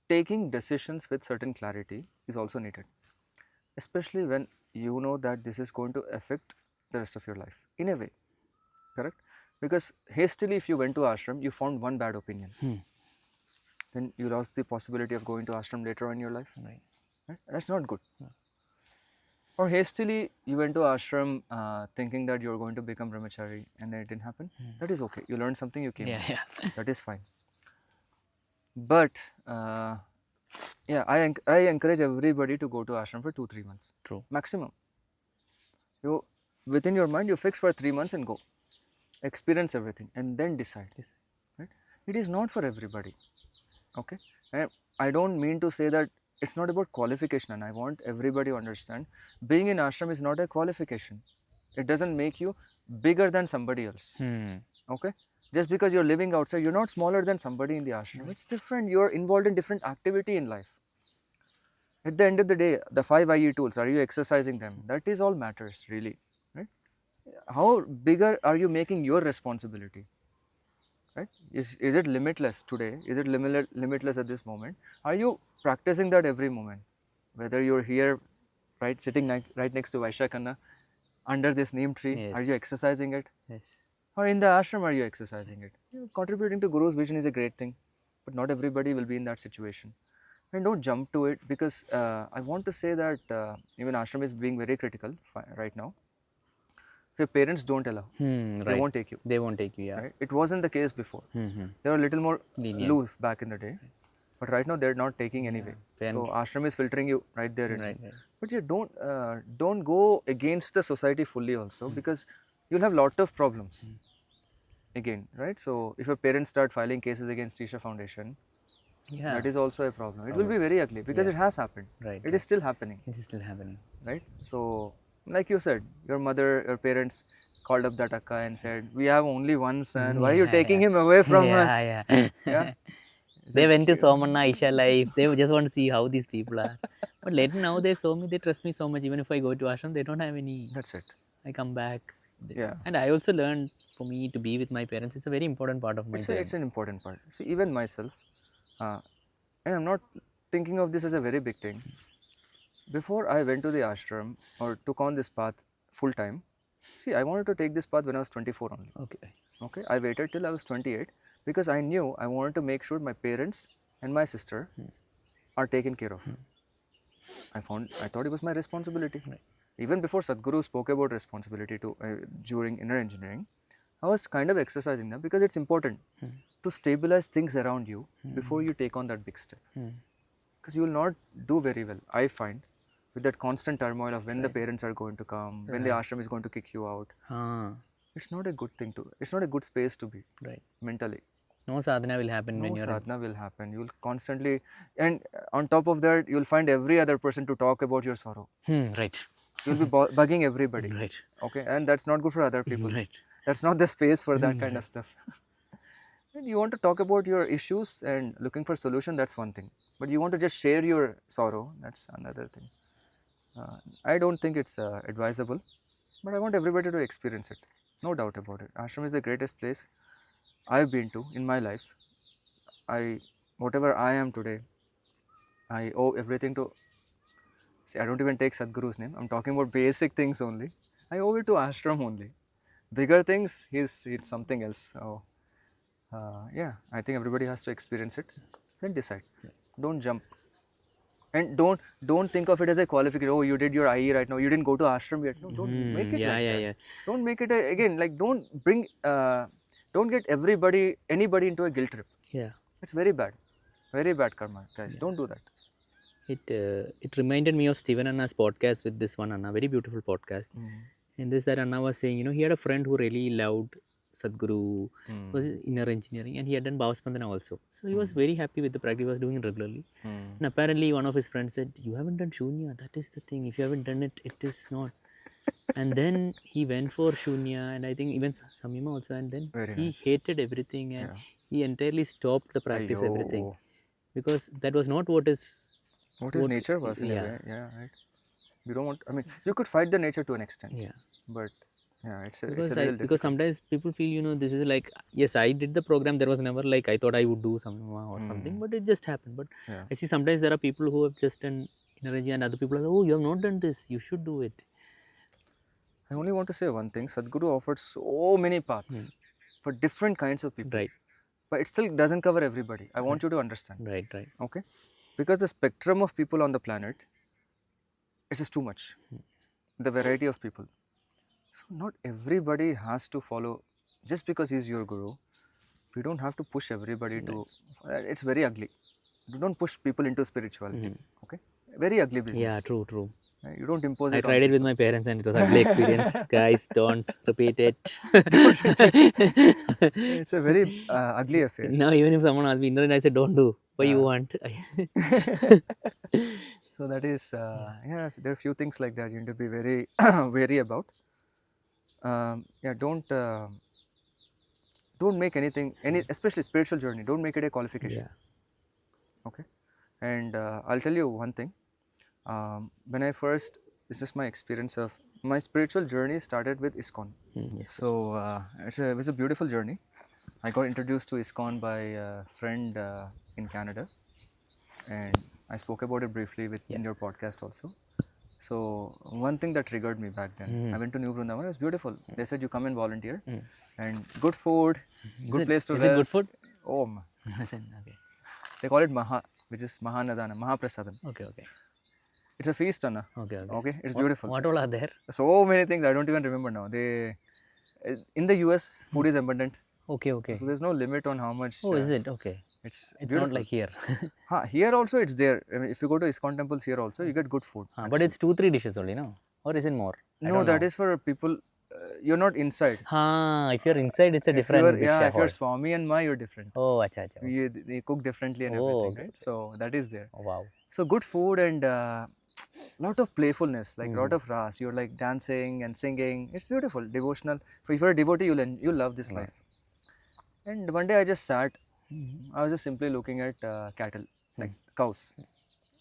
taking decisions with certain clarity is also needed. Especially when you know that this is going to affect the rest of your life in a way, correct? Because hastily if you went to ashram, you found one bad opinion, then you lost the possibility of going to ashram later on in your life. Right. Right? That's not good. Or hastily you went to ashram thinking that you're going to become brahmachari and then it didn't happen. That is okay. You learned something, you came Yeah, out. yeah. That is fine. But yeah, I encourage everybody to go to ashram for 2-3 months. True. Maximum. You within your mind you fix for 3 months and go. Experience everything and then decide. Right? It is not for everybody. Okay? And I don't mean to say that it's not about qualification, and I want everybody to understand being in ashram is not a qualification. It doesn't make you bigger than somebody else. Okay? Just because you're living outside, you're not smaller than somebody in the ashram. It's different. You're involved in different activity in life. At the end of the day, the 5 IE tools, are you exercising them? That is all matters really. Right? How bigger are you making your responsibility? Right? Is it limitless today? Is it limitless at this moment? Are you practicing that every moment? Whether you're here, right, sitting right next to Vaisakh under this neem tree, are you exercising it? Yes. Or in the ashram, are you exercising it? Contributing to Guru's vision is a great thing, but not everybody will be in that situation. And don't jump to it, because I want to say that even ashram is being very critical right now. If your parents don't allow, they won't take you. They won't take you, yeah. Right? It wasn't the case before. They were a little more loose back in the day, but right now they're not taking anyway. So ashram is filtering you right there. Right. But you don't go against the society fully also, because you'll have lot of problems. Again, right? So if your parents start filing cases against Isha Foundation, that is also a problem. It will be very ugly, because it has happened. Right. It is still happening. It is still happening. Right? So like you said, your mother, your parents called up that Akka and said, we have only one son, why are you taking him away from us? Yeah. They went to Somanna, Isha life, they just want to see how these people are. But later now they saw me, they trust me so much. Even if I go to ashram, they don't have any. That's it. I come back. Yeah. And I also learned, for me to be with my parents, it's a very important part of my journey. It's an important part. See, even myself, and I'm not thinking of this as a very big thing. Before I went to the ashram or took on this path full time, see, I wanted to take this path when I was 24 only. Okay. I waited till I was 28, because I knew I wanted to make sure my parents and my sister are taken care of. I thought it was my responsibility. Even before Sadhguru spoke about responsibility during inner engineering, I was kind of exercising them, because it's important to stabilize things around you before you take on that big step. Because you will not do very well, I find, with that constant turmoil of when the parents are going to come, when the ashram is going to kick you out. It's not a good thing it's not a good space to be mentally. No sadhana will happen when No you're sadhana will happen. You'll constantly, and on top of that, you'll find every other person to talk about your sorrow. Right. You'll be bugging everybody. Right. Okay, and that's not good for other people. Right. That's not the space for that kind of stuff. And you want to talk about your issues and looking for solution, that's one thing. But you want to just share your sorrow, that's another thing. I don't think it's advisable, but I want everybody to experience it. No doubt about it. Ashram is the greatest place I've been to in my life. Whatever I am today, I owe everything to, see, I don't even take Sadhguru's name. I'm talking about basic things only. I owe it to ashram only. Bigger things, it's something else. So, yeah, I think everybody has to experience it, then decide. Don't jump. And don't think of it as a qualification. Oh, you did your IE right now. You didn't go to ashram yet. No, don't make it like that. Don't make it again. Like, don't get anybody into a guilt trip. Yeah. It's very bad karma, guys. Don't do that. It reminded me of Steven Anna's podcast with this one Anna, very beautiful podcast. In this, that Anna was saying, he had a friend who really loved Sadhguru, was inner engineering, and he had done Bhavaspandana also. So he was very happy with the practice he was doing regularly. And apparently one of his friends said, you haven't done Shunya, that is the thing. If you haven't done it, it is not. And then he went for Shunya, and I think even Samima also, and then he hated everything, and he entirely stopped the practice, everything. Because that was not what his nature was in a way. Yeah, right. You don't want, I mean, you could fight the nature to an extent. Yeah. But yeah, it's a little difficult. Because sometimes people feel, this is like, yes, I did the program, there was never like, I thought I would do some or something, but it just happened. But I see sometimes there are people who have just done energy, and other people are, oh, you have not done this, you should do it. I only want to say one thing. Sadhguru offered so many paths for different kinds of people. Right, But it still doesn't cover everybody. I want you to understand. right. Okay? Because the spectrum of people on the planet is just too much. The variety of people. So not everybody has to follow just because he's your guru. We don't have to push everybody to. It's very ugly. You don't push people into spirituality. Okay? Very ugly business. Yeah, true. You don't impose I it. tried it with my parents and it was an ugly experience. Guys, don't repeat it. It's a very ugly affair. Now, even if someone asks me, I said, don't do. Why you want? So that is, yeah, there are few things like that you need to be very wary about. Yeah, don't make anything, especially spiritual journey, don't make it a qualification. Yeah. Okay. And I'll tell you one thing. When I first, this is my experience of my spiritual journey started with ISKCON. Yes, So it was a beautiful journey. I got introduced to ISKCON by a friend in Canada, and I spoke about it briefly in your podcast also. So one thing that triggered me back then, I went to New Vrindavan. It was beautiful. They said you come and volunteer, and good food, good place to rest. Is it good food? Oh, Okay. they call it Maha, which is Mahanadana, Mahaprasadam. Okay. It's a feast, Anna. Okay. It's beautiful. What all are there? So many things I don't even remember now. In the US, food is abundant. Okay. So there's no limit on how much. Oh, is it? Okay. It's It's beautiful. not like here. Here also it's there. I mean, if you go to ISKCON temples here also, you get good food. But it's 2-3 dishes only, no? Or is it more? No, that is for people. You're not inside. If you're inside, it's a different dish. If you're Swami and Ma, you're different. Oh, acha. They cook differently and everything, right? So that is there. Oh, wow. So good food and lot of playfulness, like lot of ras. You're like dancing and singing. It's beautiful, devotional. If you're a devotee, you'll love this life. And one day I just sat. I was just simply looking at cattle, like cows,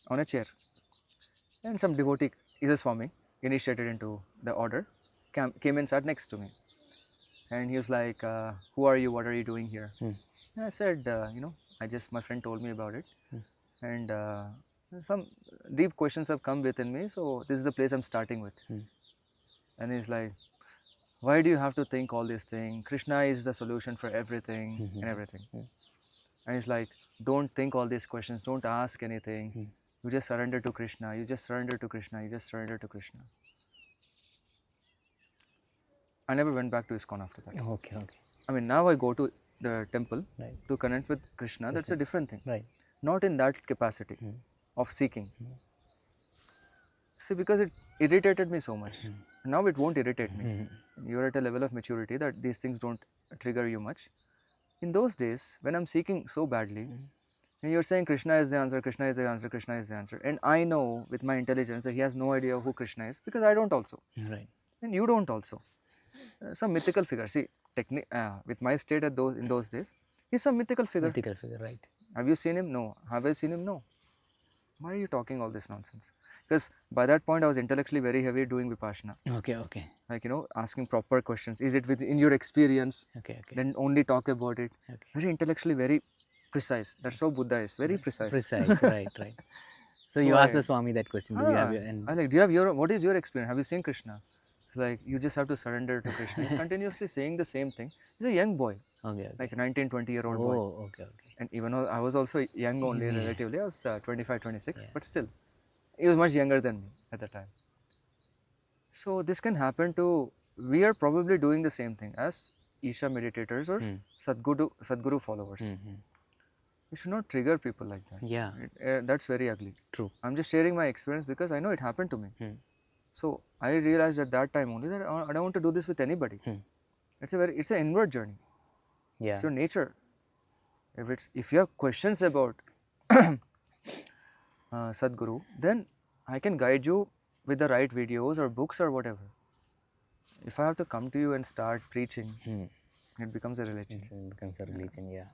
on a chair. And some devotee, is a Swami, initiated into the order, came and sat next to me. And he was like, who are you? What are you doing here? And I said, my friend told me about it. And some deep questions have come within me. So this is the place I'm starting with. And he's like, why do you have to think all these things? Krishna is the solution for everything and everything. And he's like, don't think all these questions. Don't ask anything. You just surrender to Krishna. You just surrender to Krishna. You just surrender to Krishna. I never went back to ISKCON after that. Okay. I mean, now I go to the temple to connect with Krishna. That's a different thing. Right. Not in that capacity of seeking. See, because it irritated me so much. Now it won't irritate me. You're at a level of maturity that these things don't trigger you much. In those days, when I'm seeking so badly, and you're saying Krishna is the answer, Krishna is the answer, Krishna is the answer, and I know with my intelligence that he has no idea who Krishna is, because I don't also. Right. And you don't also. Some mythical figure. See, with my state in those days, he's some mythical figure. Mythical figure, right. Have you seen him? No. Have I seen him? No. Why are you talking all this nonsense? Because by that point I was intellectually very heavy doing Vipassana. Okay. Like, asking proper questions. Is it within your experience? Okay. Then only talk about it. Okay. Very intellectually, very precise. That's how Buddha is. Very precise. Precise, right. So you asked the Swami that question. Do you have what is your experience? Have you seen Krishna? It's like, you just have to surrender to Krishna. He's continuously saying the same thing. He's a young boy. Okay. Like a 19, 20-year-old boy. Oh, okay. And even though I was also young only relatively, I was 25, 26, but still, he was much younger than me at the time. So this can happen to, we are probably doing the same thing as Isha meditators or Sadhguru followers. You should not trigger people like that. Yeah. That's very ugly. True. I'm just sharing my experience because I know it happened to me. So I realized at that time only that I don't want to do this with anybody. It's an inward journey. Yeah. It's your nature. If you have questions about Sadhguru, then I can guide you with the right videos or books or whatever. If I have to come to you and start preaching, it becomes a religion. It becomes a religion, yeah.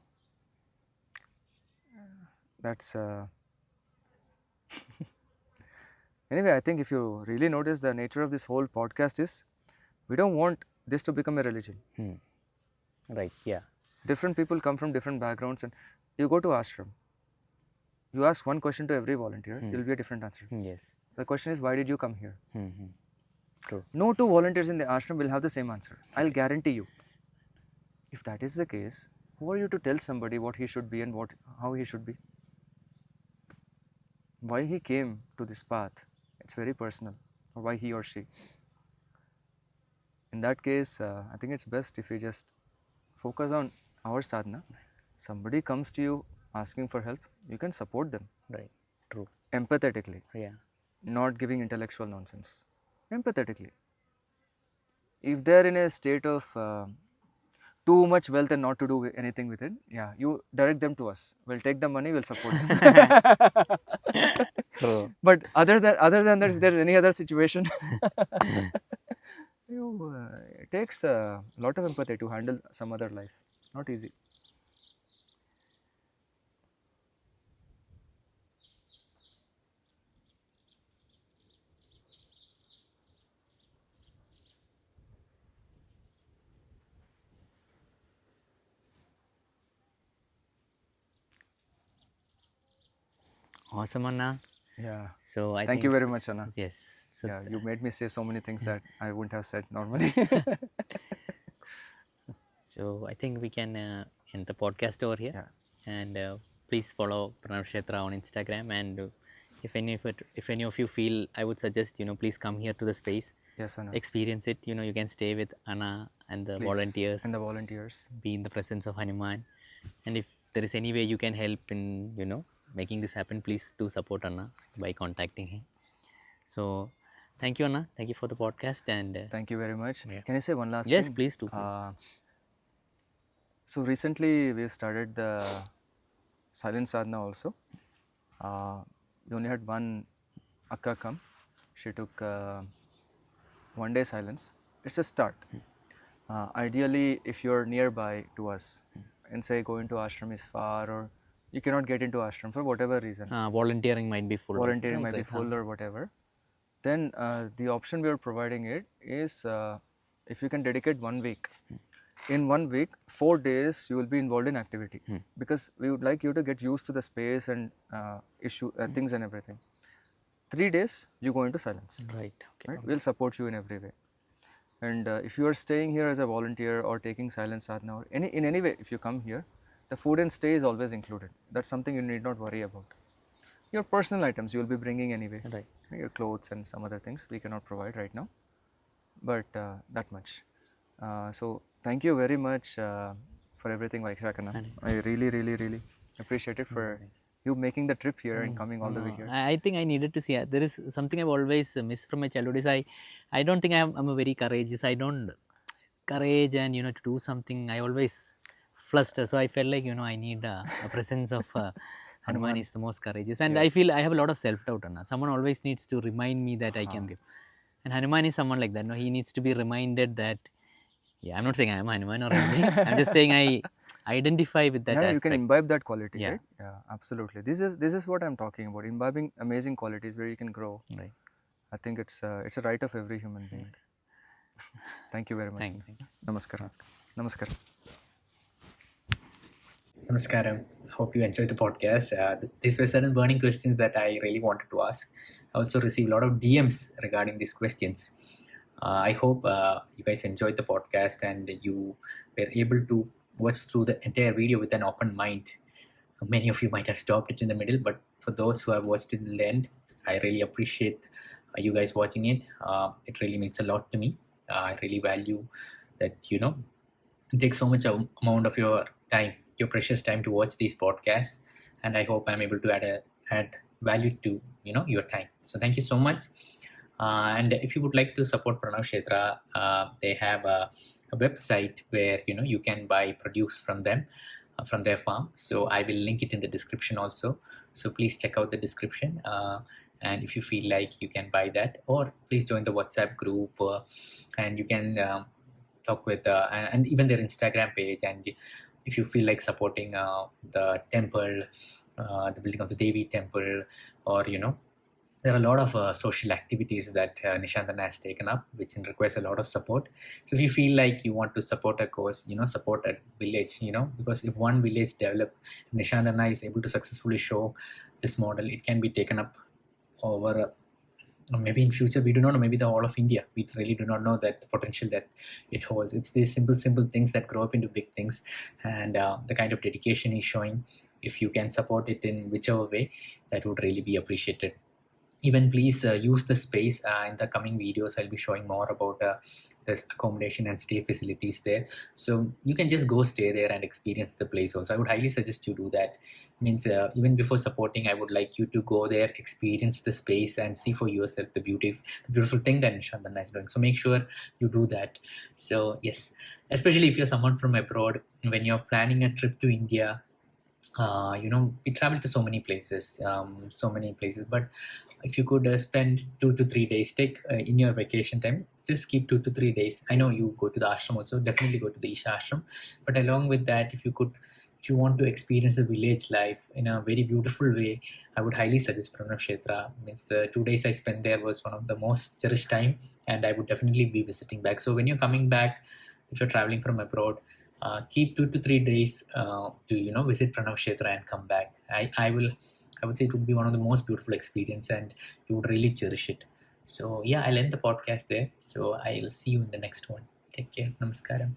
That's anyway, I think if you really notice, the nature of this whole podcast is, we don't want this to become a religion. Right, yeah. Different people come from different backgrounds, and you go to ashram. You ask one question to every volunteer, it will be a different answer. Yes. The question is, why did you come here? True. No two volunteers in the ashram will have the same answer. I'll guarantee you. If that is the case, who are you to tell somebody what he should be and how he should be? Why he came to this path, it's very personal, or why he or she. In that case, I think it's best if we just focus on our sadhana. Somebody comes to you asking for help, you can support them Right. True. empathetically, Yeah. not giving intellectual nonsense. Empathetically. If they're in a state of too much wealth and not to do anything with it, yeah, you direct them to us. We'll take the money, we'll support them. True. But other than that, if there's any other situation, it takes a lot of empathy to handle some other life. Not easy. Awesome, Anna. Yeah. So I Thank think you very much, Anna. yes. So Yeah, you made me say so many things that I wouldn't have said normally. So I think we can end the podcast over here. Yeah. And please follow Pranavakshetra on Instagram. And if any of you feel, I would suggest please come here to the space, Yes, Anna. experience it. You can stay with Anna and the Please. volunteers, And the volunteers. be in the presence of Hanuman. And if there is any way you can help in making this happen, please do support Anna by contacting him. So thank you, Anna. Thank you for the podcast. And Thank you very much. Yeah. Can I say one last yes, thing? please do. So recently we started the silent sadhana also. We only had one Akka come. She took 1 day silence. It's a start. Ideally, if you're nearby to us and say going to ashram is far, or you cannot get into ashram for whatever reason, Volunteering might be full. also, volunteering right? might be Right, full or whatever, then the option we are providing it is if you can dedicate 1 week. In 1 week, 4 days you will be involved in activity, because we would like you to get used to the space and things and everything. 3 days you go into silence. Right. Okay. Right? We'll support you in every way. And if you are staying here as a volunteer or taking silent sadhana or in any way, if you come here, the food and stay is always included. That's something you need not worry about. Your personal items you will be bringing anyway. Right. Your clothes and some other things we cannot provide right now, but that much. So thank you very much for everything, Vaisakh. I really, really, really appreciate it for you making the trip here and coming all the way here. I think I needed to see. There is something I've always missed from my childhood. Is I don't think I'm a very courageous. I don't courage and to do something. I always fluster. So I felt like I need a presence of Hanuman is the most courageous. And I feel I have a lot of self doubt. Someone always needs to remind me that I can give. And Hanuman is someone like that. No, he needs to be reminded that. Yeah, I'm not saying I am Hanuman or anything. I'm just saying I identify with that aspect. You can imbibe that quality, Yeah. right? Yeah, absolutely. This is what I'm talking about. Imbibing amazing qualities where you can grow. Right. I think it's a right of every human being. Thank you very much. Thank you. Namaskaram. Namaskaram. Namaskaram. Hope you enjoyed the podcast. These were certain burning questions that I really wanted to ask. I also received a lot of DMs regarding these questions. I hope you guys enjoyed the podcast and you were able to watch through the entire video with an open mind. Many of you might have stopped it in the middle, but for those who have watched it till the end, I really appreciate you guys watching it. It really means a lot to me. I really value that, you take so much amount of your time, your precious time to watch these podcasts. And I hope I'm able to add value to, your time. So thank you so much. And if you would like to support Pranavakshetra, they have a website where you can buy produce from them, from their farm. So I will link it in the description also. So please check out the description. And if you feel like you can buy that, or please join the WhatsApp group, and you can talk with and even their Instagram page. And if you feel like supporting the temple, the building of the Devi temple, or there are a lot of social activities that Nishant has taken up, which requires a lot of support. So if you feel like you want to support a cause, support a village, because if one village develop, Nishant is able to successfully show this model, it can be taken up over maybe in future. We do not know, maybe the whole of India. We really do not know that the potential that it holds. It's these simple things that grow up into big things, and the kind of dedication he's showing, if you can support it in whichever way, that would really be appreciated. Even please use the space. In the coming videos, I'll be showing more about this accommodation and stay facilities there. So you can just go stay there and experience the place also. I would highly suggest you do that. Means even before supporting, I would like you to go there, experience the space and see for yourself the beautiful thing that Nishant is doing. So make sure you do that. So yes, especially if you're someone from abroad, when you're planning a trip to India, we travel to so many places, but if you could spend 2 to 3 days, take in your vacation time, just keep 2 to 3 days. I know you go to the ashram also, definitely go to the Isha ashram, but along with that, if you want to experience the village life in a very beautiful way, I would highly suggest Pranavakshetra. Means the 2 days I spent there was one of the most cherished time, and I would definitely be visiting back. So when you're coming back, if you're traveling from abroad, keep 2 to 3 days to visit Pranavakshetra and come back. I would say it would be one of the most beautiful experience, and you would really cherish it. So yeah, I'll end the podcast there. So I'll see you in the next one. Take care. Namaskaram.